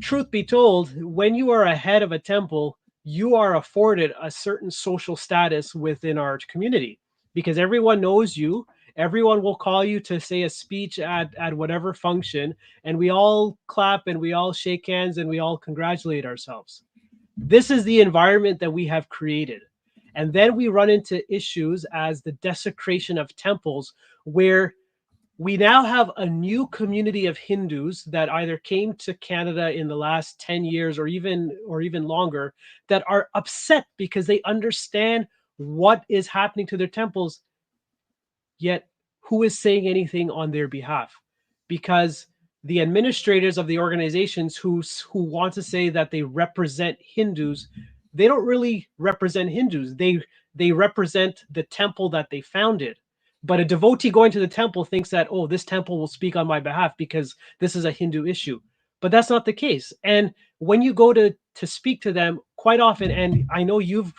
truth be told, when you are a head of a temple, you are afforded a certain social status within our community because everyone knows you. Everyone will call you to say a speech at whatever function, and we all clap and we all shake hands and we all congratulate ourselves. This is the environment that we have created. And then we run into issues as the desecration of temples, where we now have a new community of Hindus that either came to Canada in the last 10 years or even longer, that are upset because they understand what is happening to their temples, yet who is saying anything on their behalf? Because the administrators of the organizations who want to say that they represent Hindus, they don't really represent Hindus. They represent the temple that they founded. But a devotee going to the temple thinks that, oh, this temple will speak on my behalf because this is a Hindu issue. But that's not the case. And when you go to speak to them, quite often, and I know you've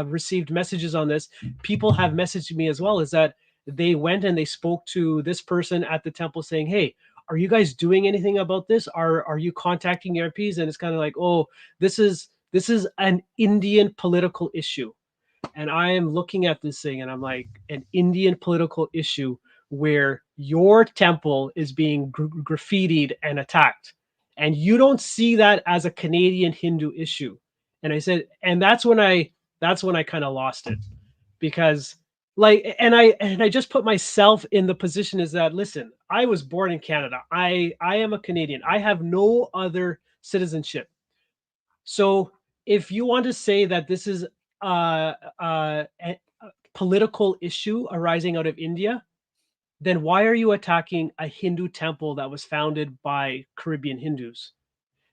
received messages on this, people have messaged me as well, is that they went and they spoke to this person at the temple saying, hey, are you guys doing anything about this? Are you contacting your MPs? And it's kind of like, oh, this is an Indian political issue. And I am looking at this thing and I'm like, an Indian political issue where your temple is being graffitied and attacked, and you don't see that as a Canadian Hindu issue. And I said, and that's when I kind of lost it, because like, and I just put myself in the position, is that, listen, I was born in Canada, I am a Canadian, I have no other citizenship. So if you want to say that this is a political issue arising out of India, then why are you attacking a Hindu temple that was founded by Caribbean Hindus?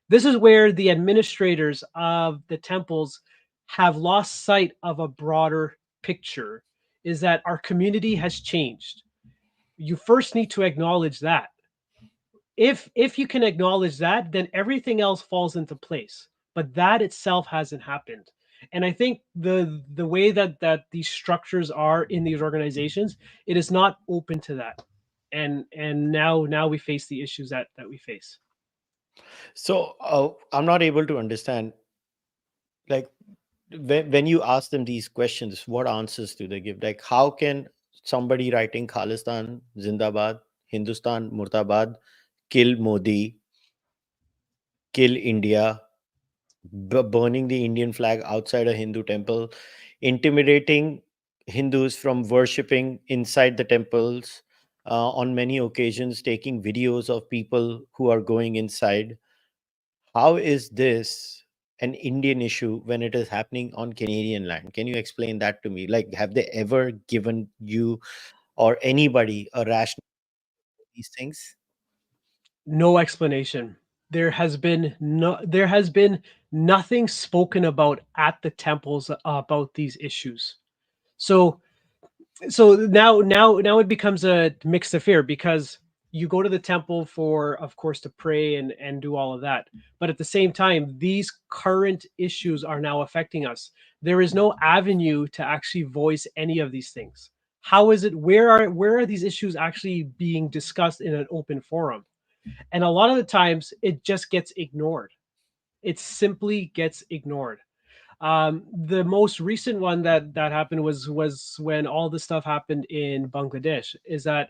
This is where the administrators of the temples have lost sight of a broader picture, is that our community has changed. You first need to acknowledge that. If you can acknowledge that, then everything else falls into place. But that itself hasn't happened. And I think the way that these structures are in these organizations, it is not open to that. And now we face the issues that we face. So I'm not able to understand, like, when you ask them these questions, what answers do they give? Like, how can somebody writing Khalistan Zindabad, Hindustan Murdabad, kill Modi, kill India, burning the Indian flag outside a Hindu temple, intimidating Hindus from worshipping inside the temples, on many occasions taking videos of people who are going inside? How is this an Indian issue when it is happening on Canadian land? Can you explain that to me? Like, have they ever given you or anybody a rationale for these things? No explanation. There has been nothing spoken about at the temples about these issues. So now it becomes a mixed affair, because you go to the temple for, of course, to pray and do all of that, but at the same time, these current issues are now affecting us. There is no avenue to actually voice any of these things. How is it, where are these issues actually being discussed in an open forum? And a lot of the times it just gets ignored. It simply gets ignored. The most recent one that happened was when all this stuff happened in Bangladesh. Is that,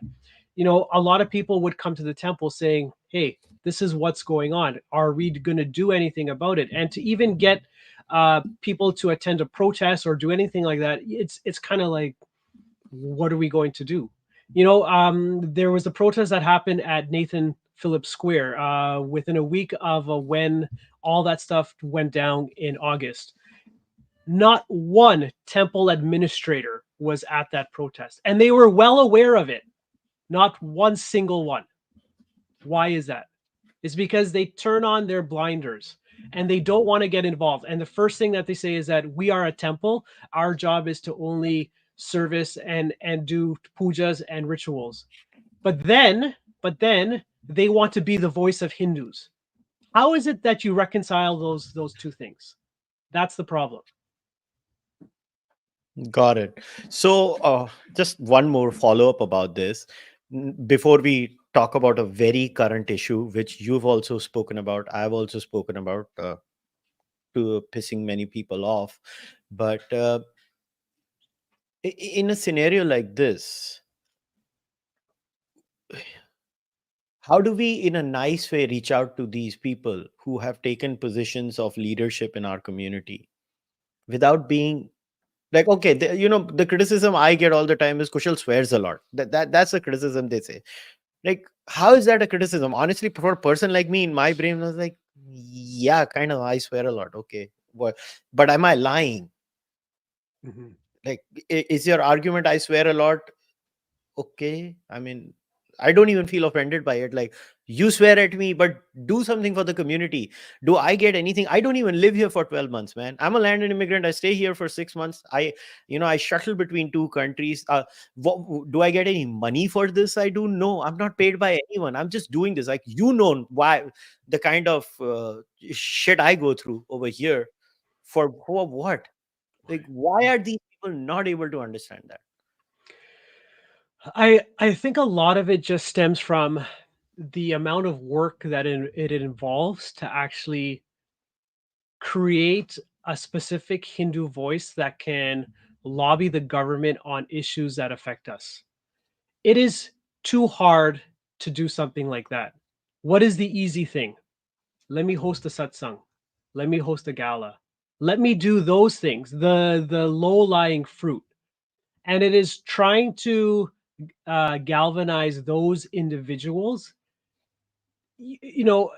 a lot of people would come to the temple saying, "Hey, this is what's going on. Are we going to do anything about it?" And to even get people to attend a protest or do anything like that, it's kind of like, what are we going to do? There was a protest that happened at Nathan Phillips Square within a week of when all that stuff went down in August. Not one temple administrator was at that protest, and they were well aware of it. Not one single one. Why is that? It's because they turn on their blinders and they don't want to get involved. And the first thing that they say is that we are a temple. Our job is to only service and do pujas and rituals. But then they want to be the voice of Hindus. How is it that you reconcile those two things? That's the problem. Got it. So, just one more follow up about this. Before we talk about a very current issue, which you've also spoken about, I've also spoken about, to pissing many people off. But in a scenario like this, how do we in a nice way reach out to these people who have taken positions of leadership in our community without being like, okay, the criticism I get all the time is Kushal swears a lot. That's the criticism they say. Like, how is that a criticism? Honestly, for a person like me, in my brain I was like, yeah, kind of, I swear a lot. Okay, what? But am I lying? Mhm. Like, is your argument I swear a lot? Okay, I mean, I don't even feel offended by it. Like, you swear at me, but do something for the community. Do I get anything? I don't even live here for 12 months, man. I'm a landed immigrant. I stay here for 6 months. I shuttle between two countries. Do I get any money for this? I do. No, I'm not paid by anyone. I'm just doing this. Like, why the kind of shit I go through over here for what? Like, why are these people not able to understand that? I think a lot of it just stems from the amount of work that it involves to actually create a specific Hindu voice that can lobby the government on issues that affect us. It is too hard to do something like that. What is the easy thing? Let me host a satsang. Let me host a gala. Let me do those things, the low-lying fruit. And it is trying to galvanize those individuals. You know,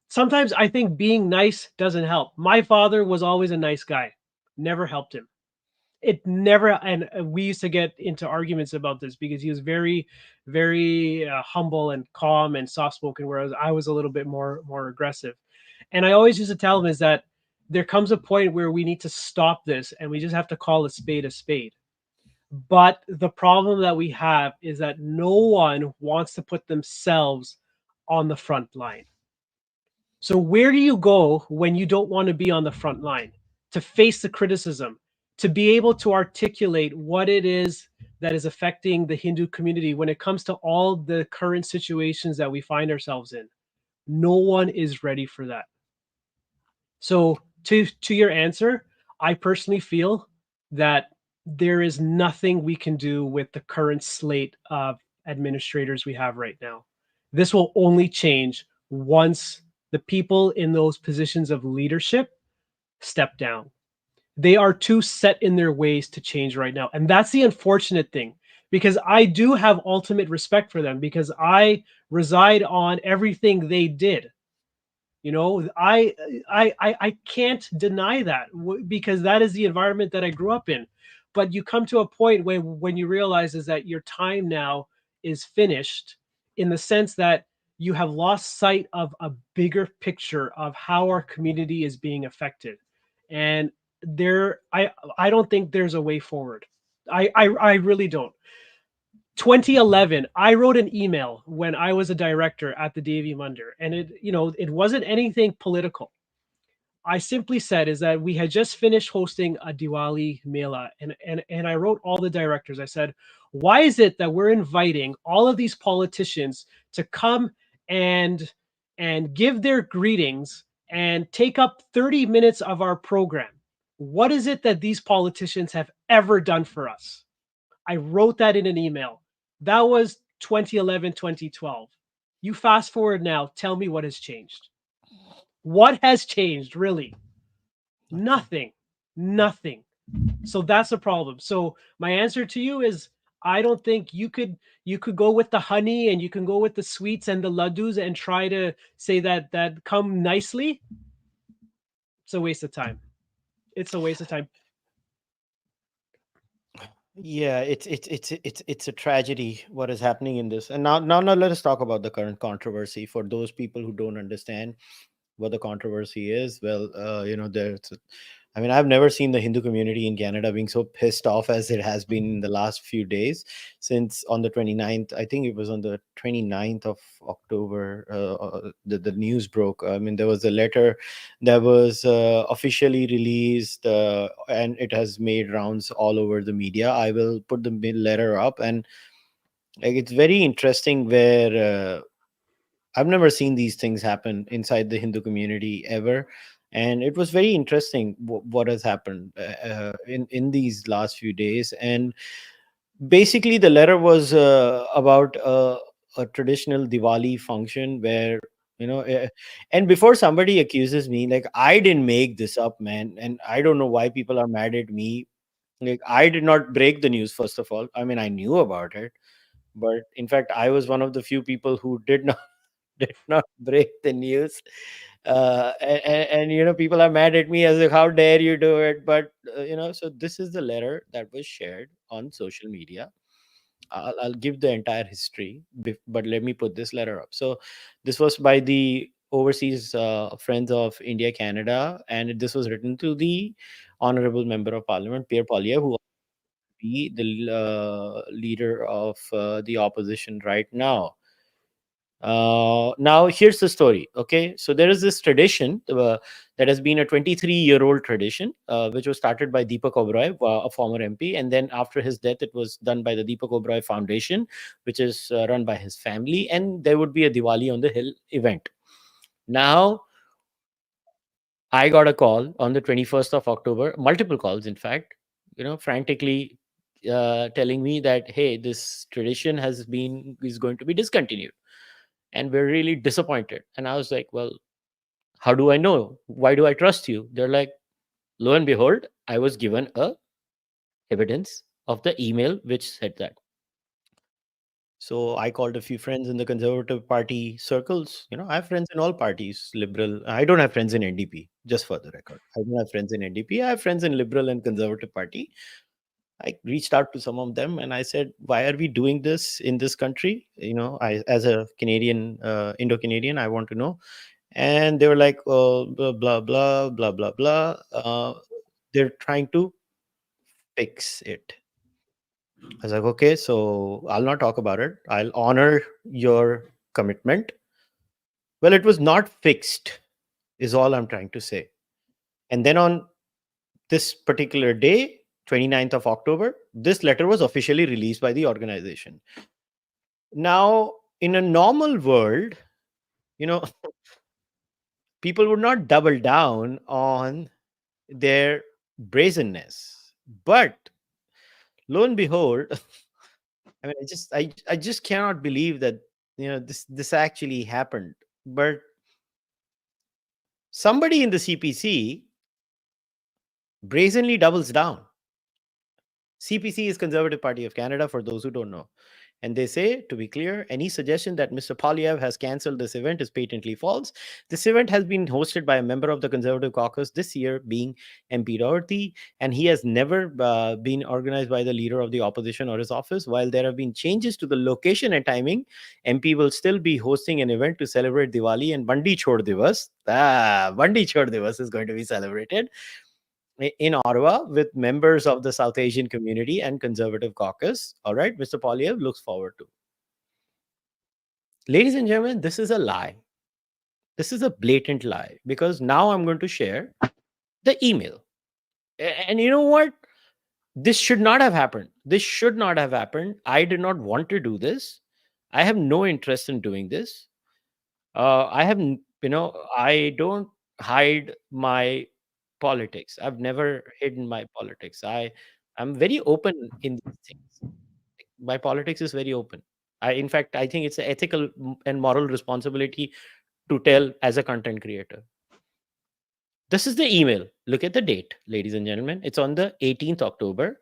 sometimes I think being nice doesn't help. My father was always a nice guy, never helped him. It never, and we used to get into arguments about this because he was very, very humble and calm and soft spoken, whereas I was a little bit more aggressive. And I always used to tell him is that there comes a point where we need to stop this and we just have to call a spade a spade. But the problem that we have is that no one wants to put themselves on the front line. So where do you go when you don't want to be on the front line? To face the criticism, to be able to articulate what it is that is affecting the Hindu community when it comes to all the current situations that we find ourselves in. No one is ready for that. So to your answer, I personally feel that there is nothing we can do with the current slate of administrators we have right now. This will only change once the people in those positions of leadership step down. They are too set in their ways to change right now. And that's the unfortunate thing because I do have ultimate respect for them because I reside on everything they did. You know, I can't deny that because that is the environment that I grew up in. But you come to a point when you realize is that your time now is finished in the sense that you have lost sight of a bigger picture of how our community is being affected. And I don't think there's a way forward. I really don't. 2011, I wrote an email when I was a director at the Davy Munder, and it wasn't anything political. I simply said is that we had just finished hosting a Diwali Mela, and I wrote all the directors. I said, why is it that we're inviting all of these politicians to come and give their greetings and take up 30 minutes of our program? What is it that these politicians have ever done for us? I wrote that in an email. That was 2011, 2012. You fast forward now, tell me what has changed. What has changed, really? Nothing. Nothing. Nothing. So that's the problem. So my answer to you is I don't think you could go with the honey and you can go with the sweets and the laddus and try to say that come nicely. It's a waste of time. It's a waste of time. Yeah, it's a tragedy what is happening in this. And now let us talk about the current controversy for those people who don't understand what the controversy is. Well, I mean, I've never seen the Hindu community in Canada being so pissed off as it has been in the last few days. Since on the 29th, I think it was on the 29th of October, the news broke. I mean, there was a letter that was officially released, and it has made rounds all over the media. I will put the letter up, and like, it's very interesting where I've never seen these things happen inside the Hindu community ever, and it was very interesting what has happened in these last few days. And basically, the letter was about a traditional Diwali function where, you know, and before somebody accuses me, like, I didn't make this up, man, and I don't know why people are mad at me. Like, I did not break the news, first of all. I mean, I knew about it, but in fact, I was one of the few people who did not did not break the news. And people are mad at me as if, how dare you do it? But so this is the letter that was shared on social media. I'll give the entire history, but let me put this letter up. So this was by the overseas friends of India, Canada, and this was written to the honorable member of parliament, Pierre Polyev, who be the leader of the opposition right now. Now, here's the story. Okay, so there is this tradition that has been a 23-year-old tradition, which was started by Deepak Oberoi, a former MP, and then after his death, it was done by the Deepak Oberoi Foundation, which is run by his family, and there would be a Diwali on the Hill event. Now, I got a call on the 21st of October, multiple calls, in fact, frantically telling me that, hey, this tradition is going to be discontinued, and we're really disappointed. And I was like, well, how do I know? Why do I trust you? They're like, lo and behold, I was given a evidence of the email which said that. So I called a few friends in the Conservative Party circles. I have friends in all parties, liberal. I don't have friends in NDP, just for the record. I don't have friends in NDP. I have friends in Liberal and Conservative Party. I reached out to some of them and I said, why are we doing this in this country? I, as a Canadian, Indo-Canadian, I want to know. And they were like, oh, blah, blah, blah, blah, blah, blah. They're trying to fix it. I was like, okay, so I'll not talk about it. I'll honor your commitment. Well, it was not fixed, is all I'm trying to say. And then on this particular day, 29th of October, this letter was officially released by the organization. Now, in a normal world, you know, people would not double down on their brazenness. But lo and behold, I mean, I just cannot believe that this actually happened. But somebody in the CPC brazenly doubles down. CPC is Conservative Party of Canada, for those who don't know. And they say, to be clear, any suggestion that Mr. Polyev has cancelled this event is patently false. This event has been hosted by a member of the Conservative caucus, this year being MP Doherty, and he has never been organized by the leader of the opposition or his office. While there have been changes to the location and timing, MP will still be hosting an event to celebrate Diwali and Bandi Chhod Divas. Bandi Chhod Divas is going to be celebrated in Ottawa with members of the South Asian community and Conservative caucus. All right, Mr. Polyev looks forward to. Ladies and gentlemen, this is a lie. This is a blatant lie, because now I'm going to share the email. And you know what? This should not have happened. This should not have happened. I did not want to do this. I have no interest in doing this. I have, I don't hide my politics. I've never hidden my politics. I'm very open in these things. My politics is very open. In fact, I think it's an ethical and moral responsibility to tell as a content creator. This is the email. Look at the date, ladies and gentlemen. It's on the 18th October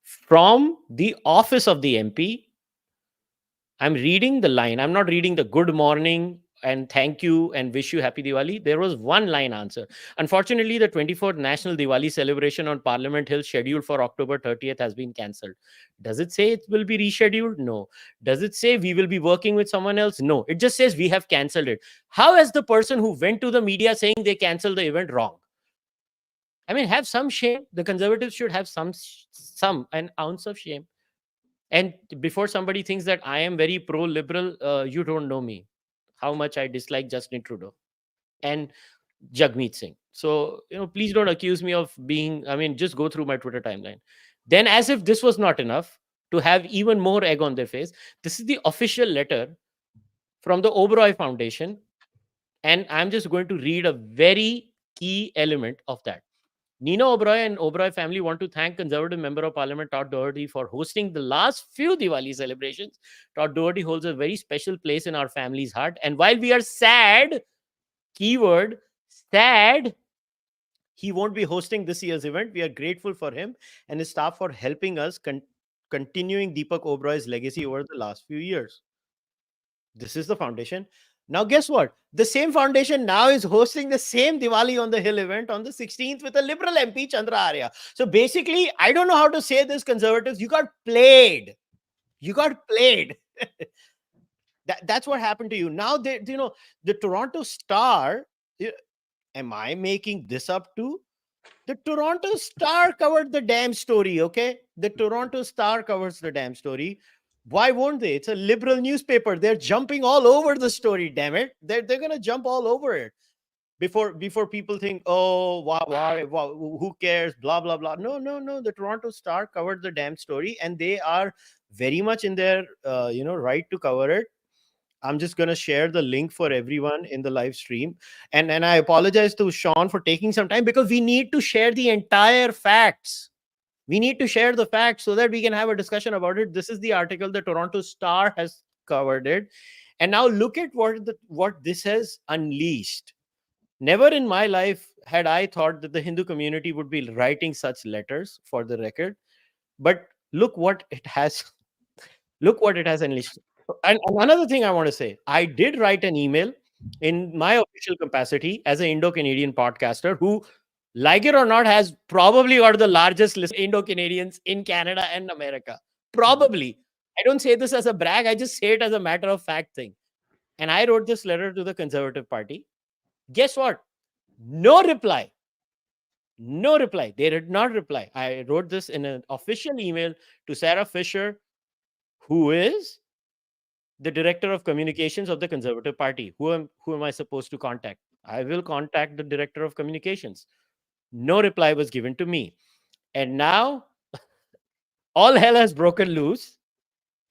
from the office of the MP. I'm reading the line. I'm not reading the good morning and thank you and wish you happy Diwali. There was one line answer. Unfortunately, the 24th National Diwali celebration on Parliament Hill scheduled for October 30th has been cancelled. Does it say it will be rescheduled? No. Does it say we will be working with someone else? No. It just says we have cancelled it. How is the person who went to the media saying they cancelled the event wrong? I mean, have some shame. The Conservatives should have an ounce of shame. And before somebody thinks that I am very pro-liberal, you don't know me, how much I dislike Justin Trudeau and Jagmeet Singh. So, please don't accuse me of just go through my Twitter timeline. Then, as if this was not enough, to have even more egg on their face, this is the official letter from the Oberoi Foundation. And I'm just going to read a very key element of that. Nina Oberoi and Oberoi family want to thank Conservative Member of Parliament Todd Doherty for hosting the last few Diwali celebrations. Todd Doherty holds a very special place in our family's heart. And while we are sad, keyword, sad, he won't be hosting this year's event. We are grateful for him and his staff for helping us continuing Deepak Oberoi's legacy over the last few years. This is the foundation. Now, guess what? The same foundation now is hosting the same Diwali on the Hill event on the 16th with a Liberal MP, Chandra Arya. So basically, I don't know how to say this, conservatives. You got played. You got played. That's what happened to you. Now, the Toronto Star, am I making this up too? The Toronto Star covered the damn story, okay? The Toronto Star covers the damn story. Why won't they? It's a liberal newspaper. They're jumping all over the story, damn it. They're going to jump all over it before people think, oh, why, who cares, blah, blah, blah. No. The Toronto Star covered the damn story, and they are very much in their, right to cover it. I'm just going to share the link for everyone in the live stream. And I apologize to Shawn for taking some time, because we need to share the entire facts. We need to share the facts so that we can have a discussion about it. This is the article. The Toronto Star has covered it. And now look at what this has unleashed. Never in my life had I thought that the Hindu community would be writing such letters, for the record. But look what it has unleashed. And another thing I want to say, I did write an email in my official capacity as an Indo-Canadian podcaster who, like it or not, has probably got the largest list of Indo-Canadians in Canada and America. Probably. I don't say this as a brag. I just say it as a matter of fact thing. And I wrote this letter to the Conservative Party. Guess what? No reply. No reply. They did not reply. I wrote this in an official email to Sarah Fisher, who is the director of communications of the Conservative Party. Who am I supposed to contact? I will contact the director of communications. No reply was given to me. And now all hell has broken loose.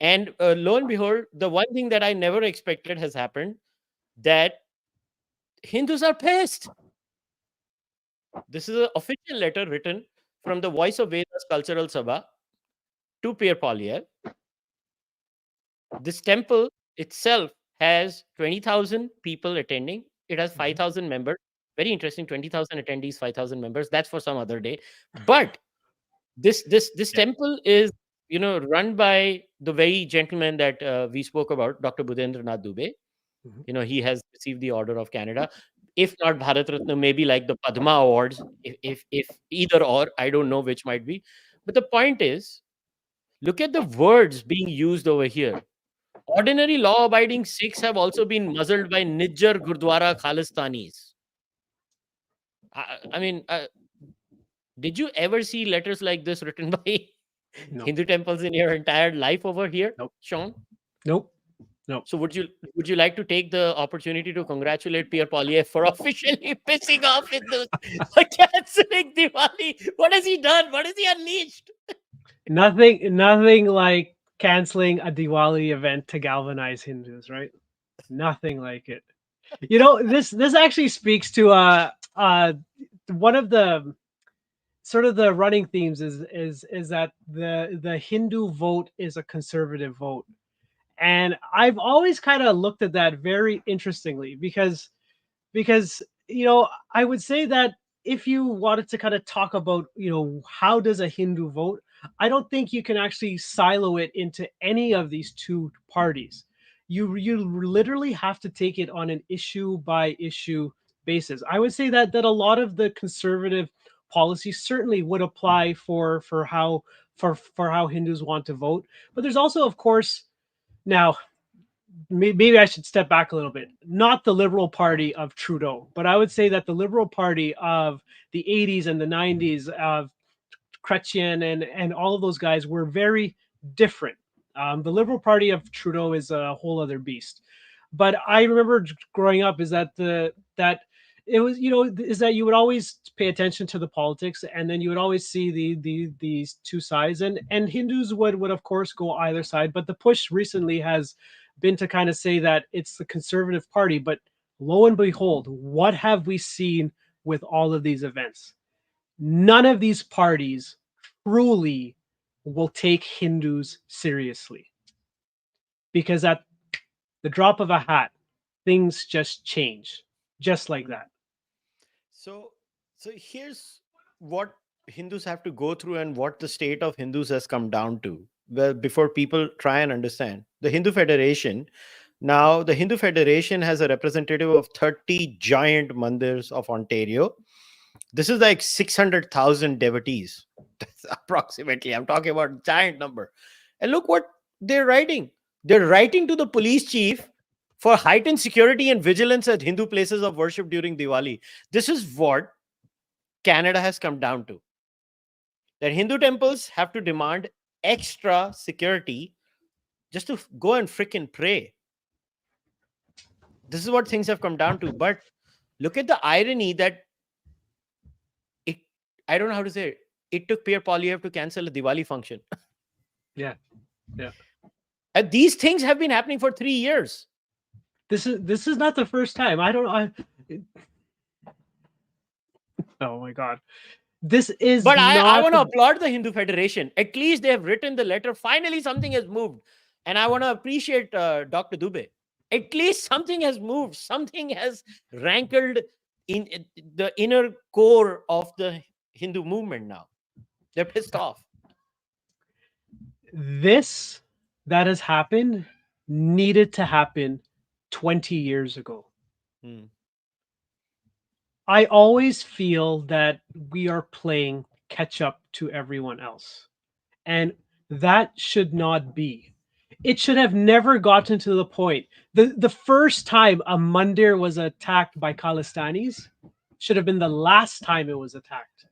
And lo and behold, the one thing that I never expected has happened, that Hindus are pissed. This is an official letter written from the Voice of Vedas Cultural Sabha to Pierre Poilievre. This temple itself has 20,000 people attending. It has 5,000 members. Very interesting. 20,000 attendees, 5,000 members. That's for some other day. But this temple is, run by the very gentleman that we spoke about, Dr. Budhendranath Dubey. He has received the Order of Canada. If not Bharat Ratna, maybe like the Padma Awards. If either or, I don't know which might be. But the point is, look at the words being used over here. Ordinary law-abiding Sikhs have also been muzzled by Nijjar Gurdwara Khalistanis. I mean, did you ever see letters like this written by Hindu temples in your entire life over here, Shawn? Nope. So would you like to take the opportunity to congratulate Pierre Poilievre for officially pissing off Hindus for canceling Diwali? What has he done? What has he unleashed? Nothing like canceling a Diwali event to galvanize Hindus, right? Nothing like it. This actually speaks to one of the sort of the running themes is that the Hindu vote is a conservative vote. And I've always kind of looked at that very interestingly because I would say that if you wanted to kind of talk about, how does a Hindu vote, I don't think you can actually silo it into any of these two parties. You literally have to take it on an issue by issue basis. I would say that a lot of the conservative policies certainly would apply for how Hindus want to vote. But there's also, of course, now maybe I should step back a little bit. Not the Liberal Party of Trudeau, but I would say that the Liberal Party of the 80s and the 90s of Chrétien and all of those guys were very different. The Liberal Party of Trudeau is a whole other beast. But I remember growing up is that it was, is that you would always pay attention to the politics, and then you would always see these two sides, and Hindus would of course go either side. But the push recently has been to kind of say that it's the Conservative Party. But lo and behold, what have we seen with all of these events? none of these parties truly will take Hindus seriously, because at the drop of a hat, things just change, just like Mm. that. So, so here's what Hindus have to go through and what the state of Hindus has come down to. Well, before people try and understand, the Hindu Federation, now the Hindu Federation has a representative of 30 giant mandirs of Ontario. This is like 600,000 devotees. That's approximately. I'm talking about giant number. And look what they're writing. They're writing to the police chief for heightened security and vigilance at Hindu places of worship during Diwali. This is what Canada has come down to. That Hindu temples have to demand extra security just to go and freaking pray. This is what things have come down to. But look at the irony that it, I don't know how to say it. It took Pierre Poilievre to cancel a Diwali function. Yeah, yeah. And these things have been happening for 3 years. This is not the first time. I don't know. Oh my god. This is But I not want to applaud the Hindu Federation. At least they have written the letter. Finally, something has moved. And I want to appreciate Dr. Dubey. At least something has moved. Something has rankled in the inner core of the Hindu movement now. They're pissed off. this that has happened needed to happen 20 years ago. Hmm. I always feel that we are playing catch up to everyone else. And that should not be. It should have never gotten to the point. The first time a mandir was attacked by Khalistanis should have been the last time it was attacked.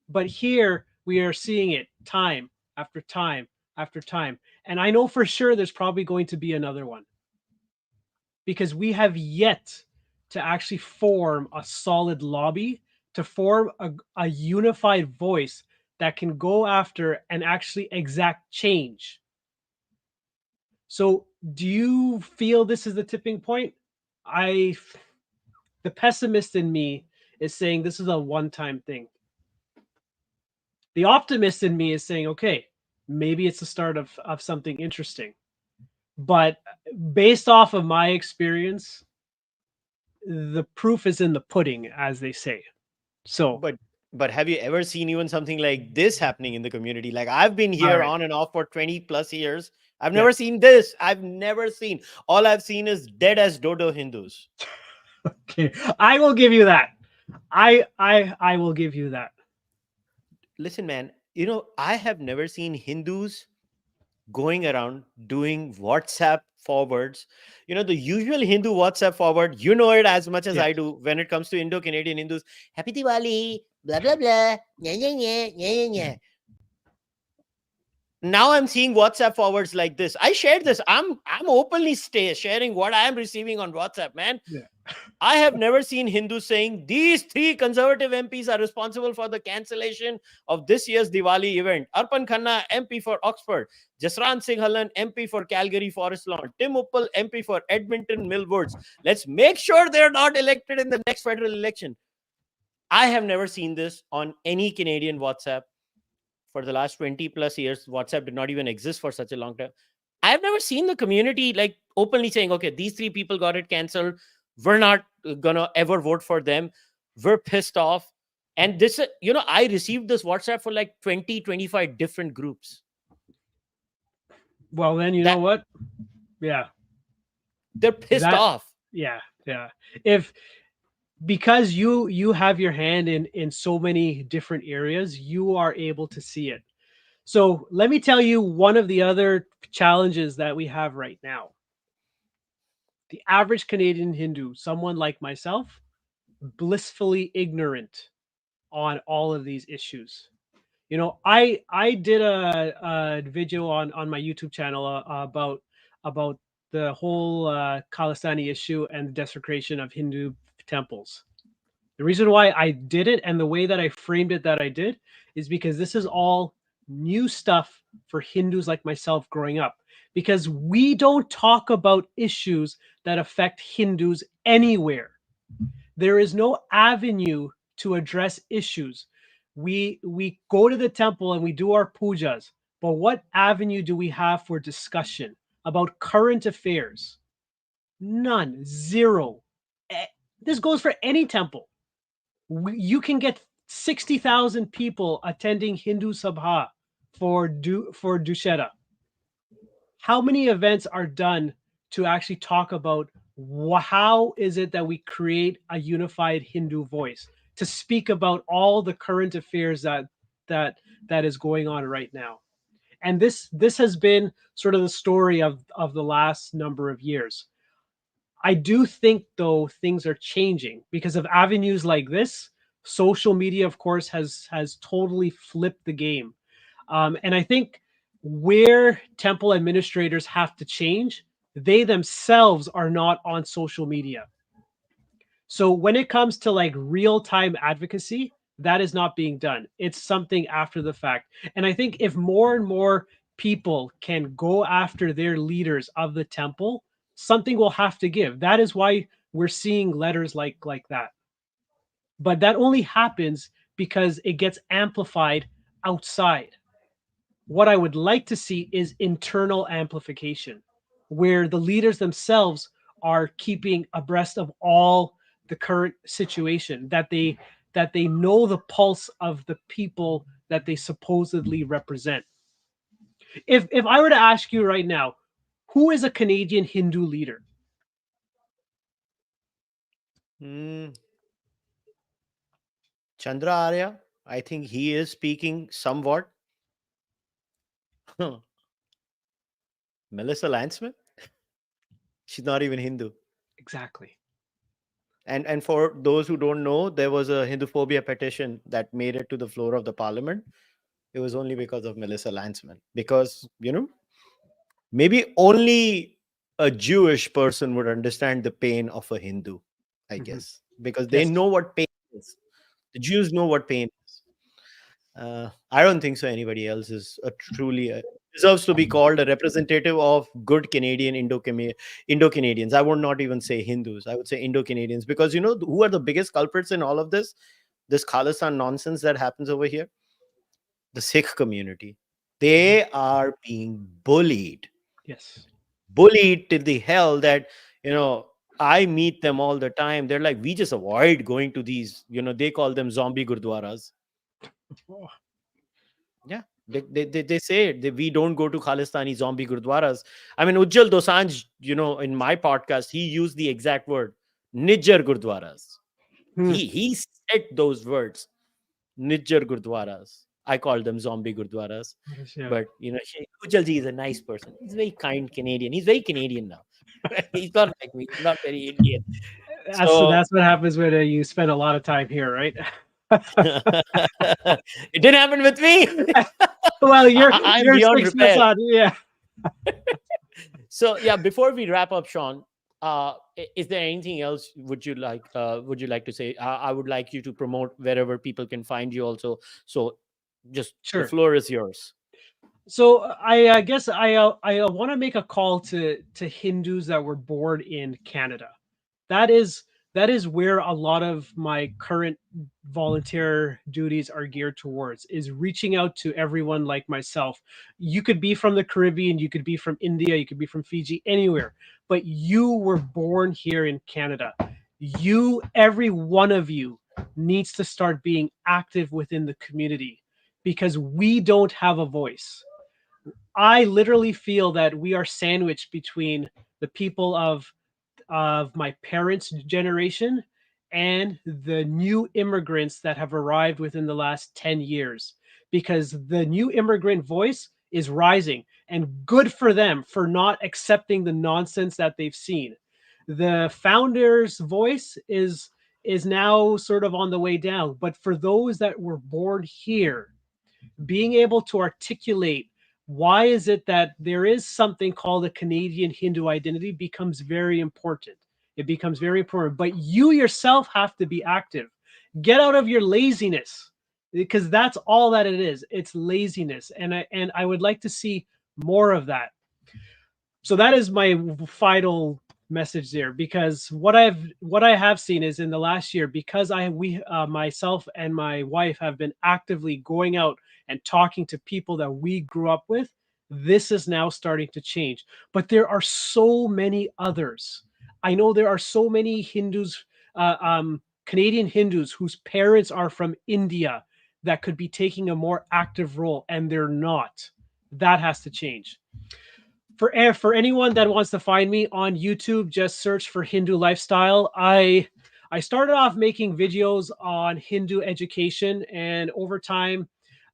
But here we are seeing it time after time after time. And I know for sure there's probably going to be another one, because we have yet to actually form a solid lobby, to form a unified voice that can go after and actually exact change. So, do you feel this is the tipping point? I, the pessimist in me is saying this is a one time thing. The optimist in me is saying, okay, maybe it's the start of something interesting. But based off of my experience, the proof is in the pudding, as they say. So, But but have you ever seen even something like this happening in the community? Like I've been all here right, on and off for 20 plus years. I've yeah, never seen this. I've never seen. All I've seen is dead as dodo Hindus. okay, I will give you that. I will give you that. Listen, man, I have never seen Hindus going around doing WhatsApp forwards. The usual Hindu WhatsApp forward, you know it as much as Yes. I do when it comes to Indo Canadian Hindus. Happy Diwali, blah, blah, blah. Yeah, yeah, yeah, yeah, yeah, yeah. Now I'm seeing WhatsApp forwards like this. I shared this. I'm openly sharing what I am receiving on WhatsApp, man. Yeah. I have never seen Hindus saying these three conservative MPs are responsible for the cancellation of this year's Diwali event. Arpan Khanna, MP for Oxford. Jasrant Singh Hallan, MP for Calgary Forest Lawn. Tim Uppal, MP for Edmonton Millwoods. Let's make sure they're not elected in the next federal election. I have never seen this on any Canadian WhatsApp. For the last 20 plus years, WhatsApp did not even exist for such a long time. I've never seen the community like openly saying, okay, these three people got it canceled. We're not gonna ever vote for them. We're pissed off. And this, I received this WhatsApp for like 20, 25 different groups. Well, then you know That what? Yeah, they're pissed that. off. Yeah, yeah. If because you have your hand in so many different areas, you are able to see it. So let me tell you one of the other challenges that we have right now. The average Canadian Hindu, someone like myself, blissfully ignorant on all of these issues. I did a video on my YouTube channel about the whole Khalistani issue and the desecration of Hindu temples. The reason why I did it and the way that I framed it that I did is because this is all new stuff for Hindus like myself growing up. Because we don't talk about issues that affect Hindus anywhere. There is no avenue to address issues. We go to the temple and we do our pujas, but what avenue do we have for discussion about current affairs? None. Zero. Eh, This goes for any temple. You can get 60,000 people attending Hindu Sabha for Dussehra. How many events are done to actually talk about how is it that we create a unified Hindu voice to speak about all the current affairs that that is going on right now? And this has been sort of the story of the last number of years. I do think though things are changing because of avenues like this. Social media, of course, has totally flipped the game, and I think where temple administrators have to change, they themselves are not on social media. So when it comes to like real time advocacy, that is not being done. It's something after the fact. And I think if more and more people can go after their leaders of the temple, something will have to give. That is why we're seeing letters like that. But that only happens because it gets amplified outside. What I would like to see is internal amplification, where the leaders themselves are keeping abreast of all the current situation, that they know the pulse of the people that they supposedly represent. If I were to ask you right now, who is a Canadian Hindu leader? Hmm, Chandra Arya, I think he is speaking somewhat. Melissa Lansman, she's not even Hindu. Exactly. And for those who don't know, there was a Hinduphobia petition that made it to the floor of the parliament. It was only because of Melissa Lansman. Because, maybe only a Jewish person would understand the pain of a Hindu, I Mhm. guess, because they Yes. know what pain is. The Jews know what pain is. I don't think so. Anybody else is a truly deserves to be called a representative of good Canadian Indo Canadians. I would not even say Hindus. I would say Indo Canadians because who are the biggest culprits in all of this? This Khalistan nonsense that happens over here. The Sikh community. Mhm. They are being Yes. bullied till the hell that you know I meet them all the time. They're like, we just avoid going to these. They call them zombie gurdwaras. Oh, Yeah, they say it. We don't go to Khalistani zombie gurdwaras. I mean, Ujjal Dosanjh, in my podcast, he used the exact word, Nijjar gurdwaras. hmm. He said those words, Nijjar gurdwaras. I call them zombie gurdwaras. Yeah. But Ujjal ji is a nice person. He's very kind Canadian. He's very Canadian now. He's not like me. He's not very Indian. So That's what happens when you spend a lot of time here, right? it didn't happen with me. Well, I'm you're beyond 6 months repair. on. Yeah. So yeah, before we wrap up, Sean, is there anything else would you like to say? I would like you to promote wherever people can find you also. So just the Sure. floor is yours. So I guess I want to make a call to Hindus that were born in Canada. That is that is where a lot of my current volunteer duties are geared towards, is reaching out to everyone like myself. You could be from the Caribbean, you could be from India, you could be from Fiji, anywhere, but you were born here in Canada. Every one of you needs to start being active within the community because we don't have a voice. I literally feel that we are sandwiched between the people of my parents' generation and the new immigrants that have arrived within the last 10 years, because the new immigrant voice is rising, and good for them for not accepting the nonsense that they've seen. The founders' voice is now sort of on the way down, but for those that were born here, being able to articulate why is it that there is something called a Canadian Hindu identity becomes very important. It becomes very important, but you yourself have to be active. Get out of your laziness, because that's all that it is. It's laziness, and I would like to see more of that. So that is my final message there, because what I have seen is in the last year, because I we myself and my wife have been actively going out and talking to people that we grew up with. This is now starting to change, but there are so many others. I know there are so many Hindus, Canadian Hindus whose parents are from India, that could be taking a more active role, and they're not. That has to change. For anyone that wants to find me on YouTube, just search for Hindu lifestyle. I started off making videos on Hindu education, and over time,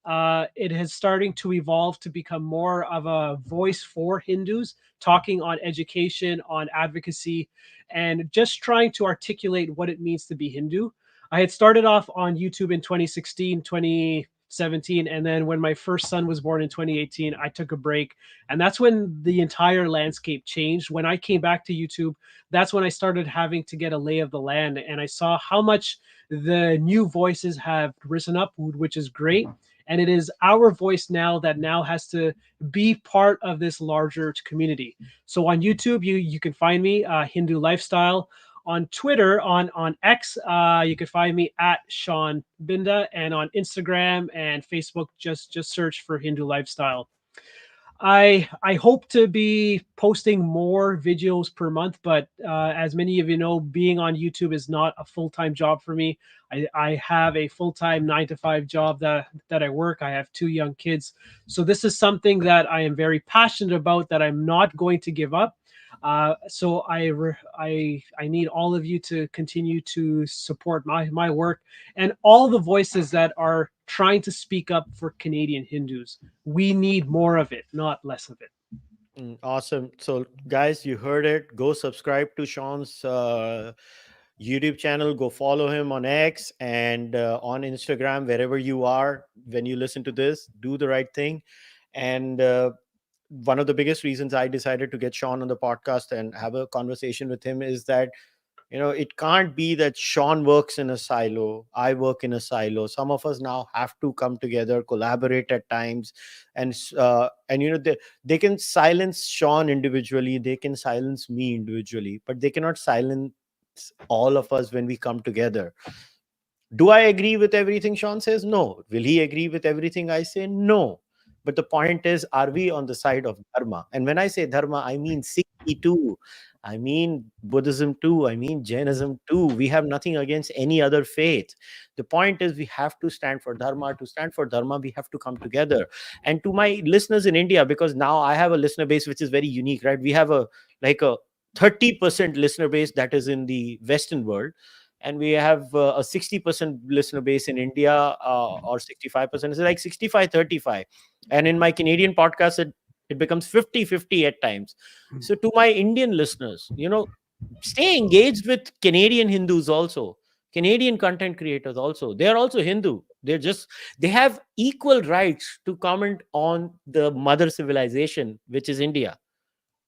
it has starting to evolve to become more of a voice for Hindus, talking on education, on advocacy, and just trying to articulate what it means to be Hindu. I had started off on YouTube in 2016, 2017, and then when my first son was born in 2018, I took a break, and that's when the entire landscape changed. When I came back to YouTube, that's when I started having to get a lay of the land, and I saw how much the new voices have risen up, which is great. And it is our voice now that now has to be part of this larger community. So on YouTube, you can find me, Hindu lifestyle. On Twitter, on X, you can find me at Shawn Binda, and on Instagram and Facebook, just search for Hindu lifestyle. I hope to be posting more videos per month, but as many of you know, being on YouTube is not a full time job for me. I have a full time 9 to 5 job that I work. I have 2 young kids, so this is something that I am very passionate about, that I'm not going to give up. So I need all of you to continue to support my work, and all the voices that are trying to speak up for Canadian Hindus. We need more of it, not less of it. Awesome. So, guys, you heard it. Go subscribe to Sean's YouTube channel. Go follow him on X and on Instagram, wherever you are. When you listen to this, do the right thing. And one of the biggest reasons I decided to get Sean on the podcast and have a conversation with him is that, it can't be that Sean works in a silo, I work in a silo. Some of us now have to come together, collaborate at times. And they can silence Sean individually, they can silence me individually, but they cannot silence all of us when we come together. Do I agree with everything Sean says? No. Will he agree with everything I say? No. But the point is, are we on the side of dharma? And when I say dharma, I mean Sikhi too. I mean Buddhism too. I mean Jainism too. We have nothing against any other faith. The point is, we have to stand for dharma. To stand for dharma, we have to come together. And to my listeners in India, because now I have a listener base which is very unique, right? We have a 30% listener base that is in the Western world, and we have a 60% listener base in India, or 65%. It's like 65-35. And in my Canadian podcast, it becomes 50-50 at times. So to my Indian listeners, stay engaged with Canadian Hindus also, Canadian content creators also. They are also Hindu. They have equal rights to comment on the mother civilization, which is India,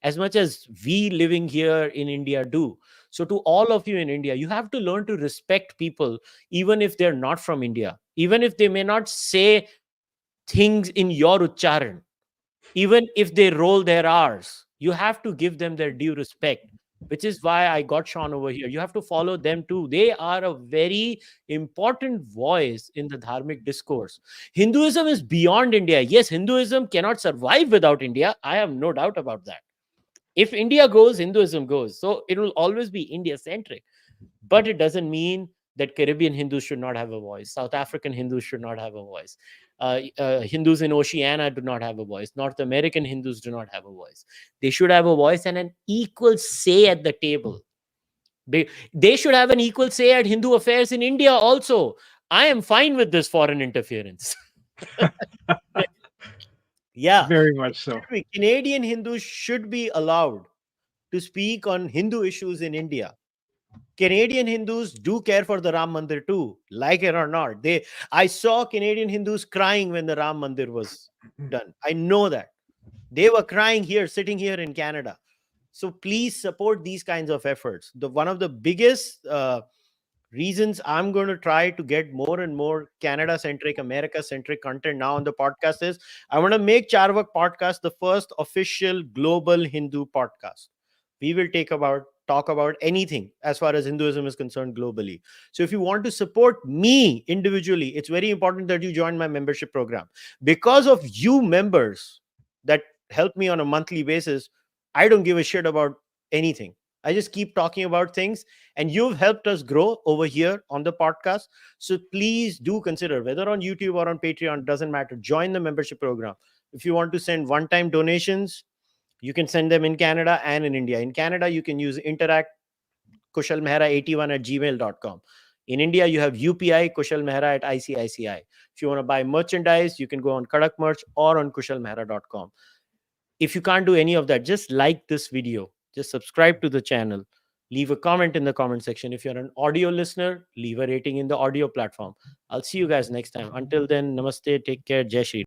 as much as we living here in India do. So to all of you in India, you have to learn to respect people, even if they're not from India, even if they may not say things in your uchcharan, even if they roll their R's, you have to give them their due respect, which is why I got Sean over here. You have to follow them too. They are a very important voice in the dharmic discourse. Hinduism is beyond India. Yes, Hinduism cannot survive without India. I have no doubt about that. If India goes, Hinduism goes. So it will always be India centric. But it doesn't mean that Caribbean Hindus should not have a voice. South African Hindus should not have a voice. Hindus in Oceania do not have a voice. North American Hindus do not have a voice. They should have a voice and an equal say at the table. They should have an equal say at Hindu affairs in India also. I am fine with this foreign interference. Yeah. Very much so. Canadian Hindus should be allowed to speak on Hindu issues in India. Canadian Hindus do care for the Ram Mandir too, like it or not. I saw Canadian Hindus crying when the Ram Mandir was done. I know that. They were crying here, sitting here in Canada. So please support these kinds of efforts. One of the biggest reasons I'm going to try to get more and more Canada-centric, America-centric content now on the podcast is I want to make Cārvāka podcast the first official global Hindu podcast. We will take about talk about anything as far as Hinduism is concerned globally. So if you want to support me individually, it's very important that you join my membership program. Because of you members that help me on a monthly basis, I don't give a shit about anything. I just keep talking about things, and you've helped us grow over here on the podcast. So please do consider, whether on YouTube or on Patreon, doesn't matter, join the membership program. If you want to send one-time donations, you can send them in Canada and in India. In Canada, you can use interact kushalmehra81@gmail.com. In India, you have UPI kushalmehra at ICICI. If you want to buy merchandise, you can go on Kadak Merch or on kushalmehra.com. If you can't do any of that, just like this video, just subscribe to the channel, leave a comment in the comment section. If you're an audio listener, leave a rating in the audio platform. I'll see you guys next time. Until then, namaste, take care, Jai Shri.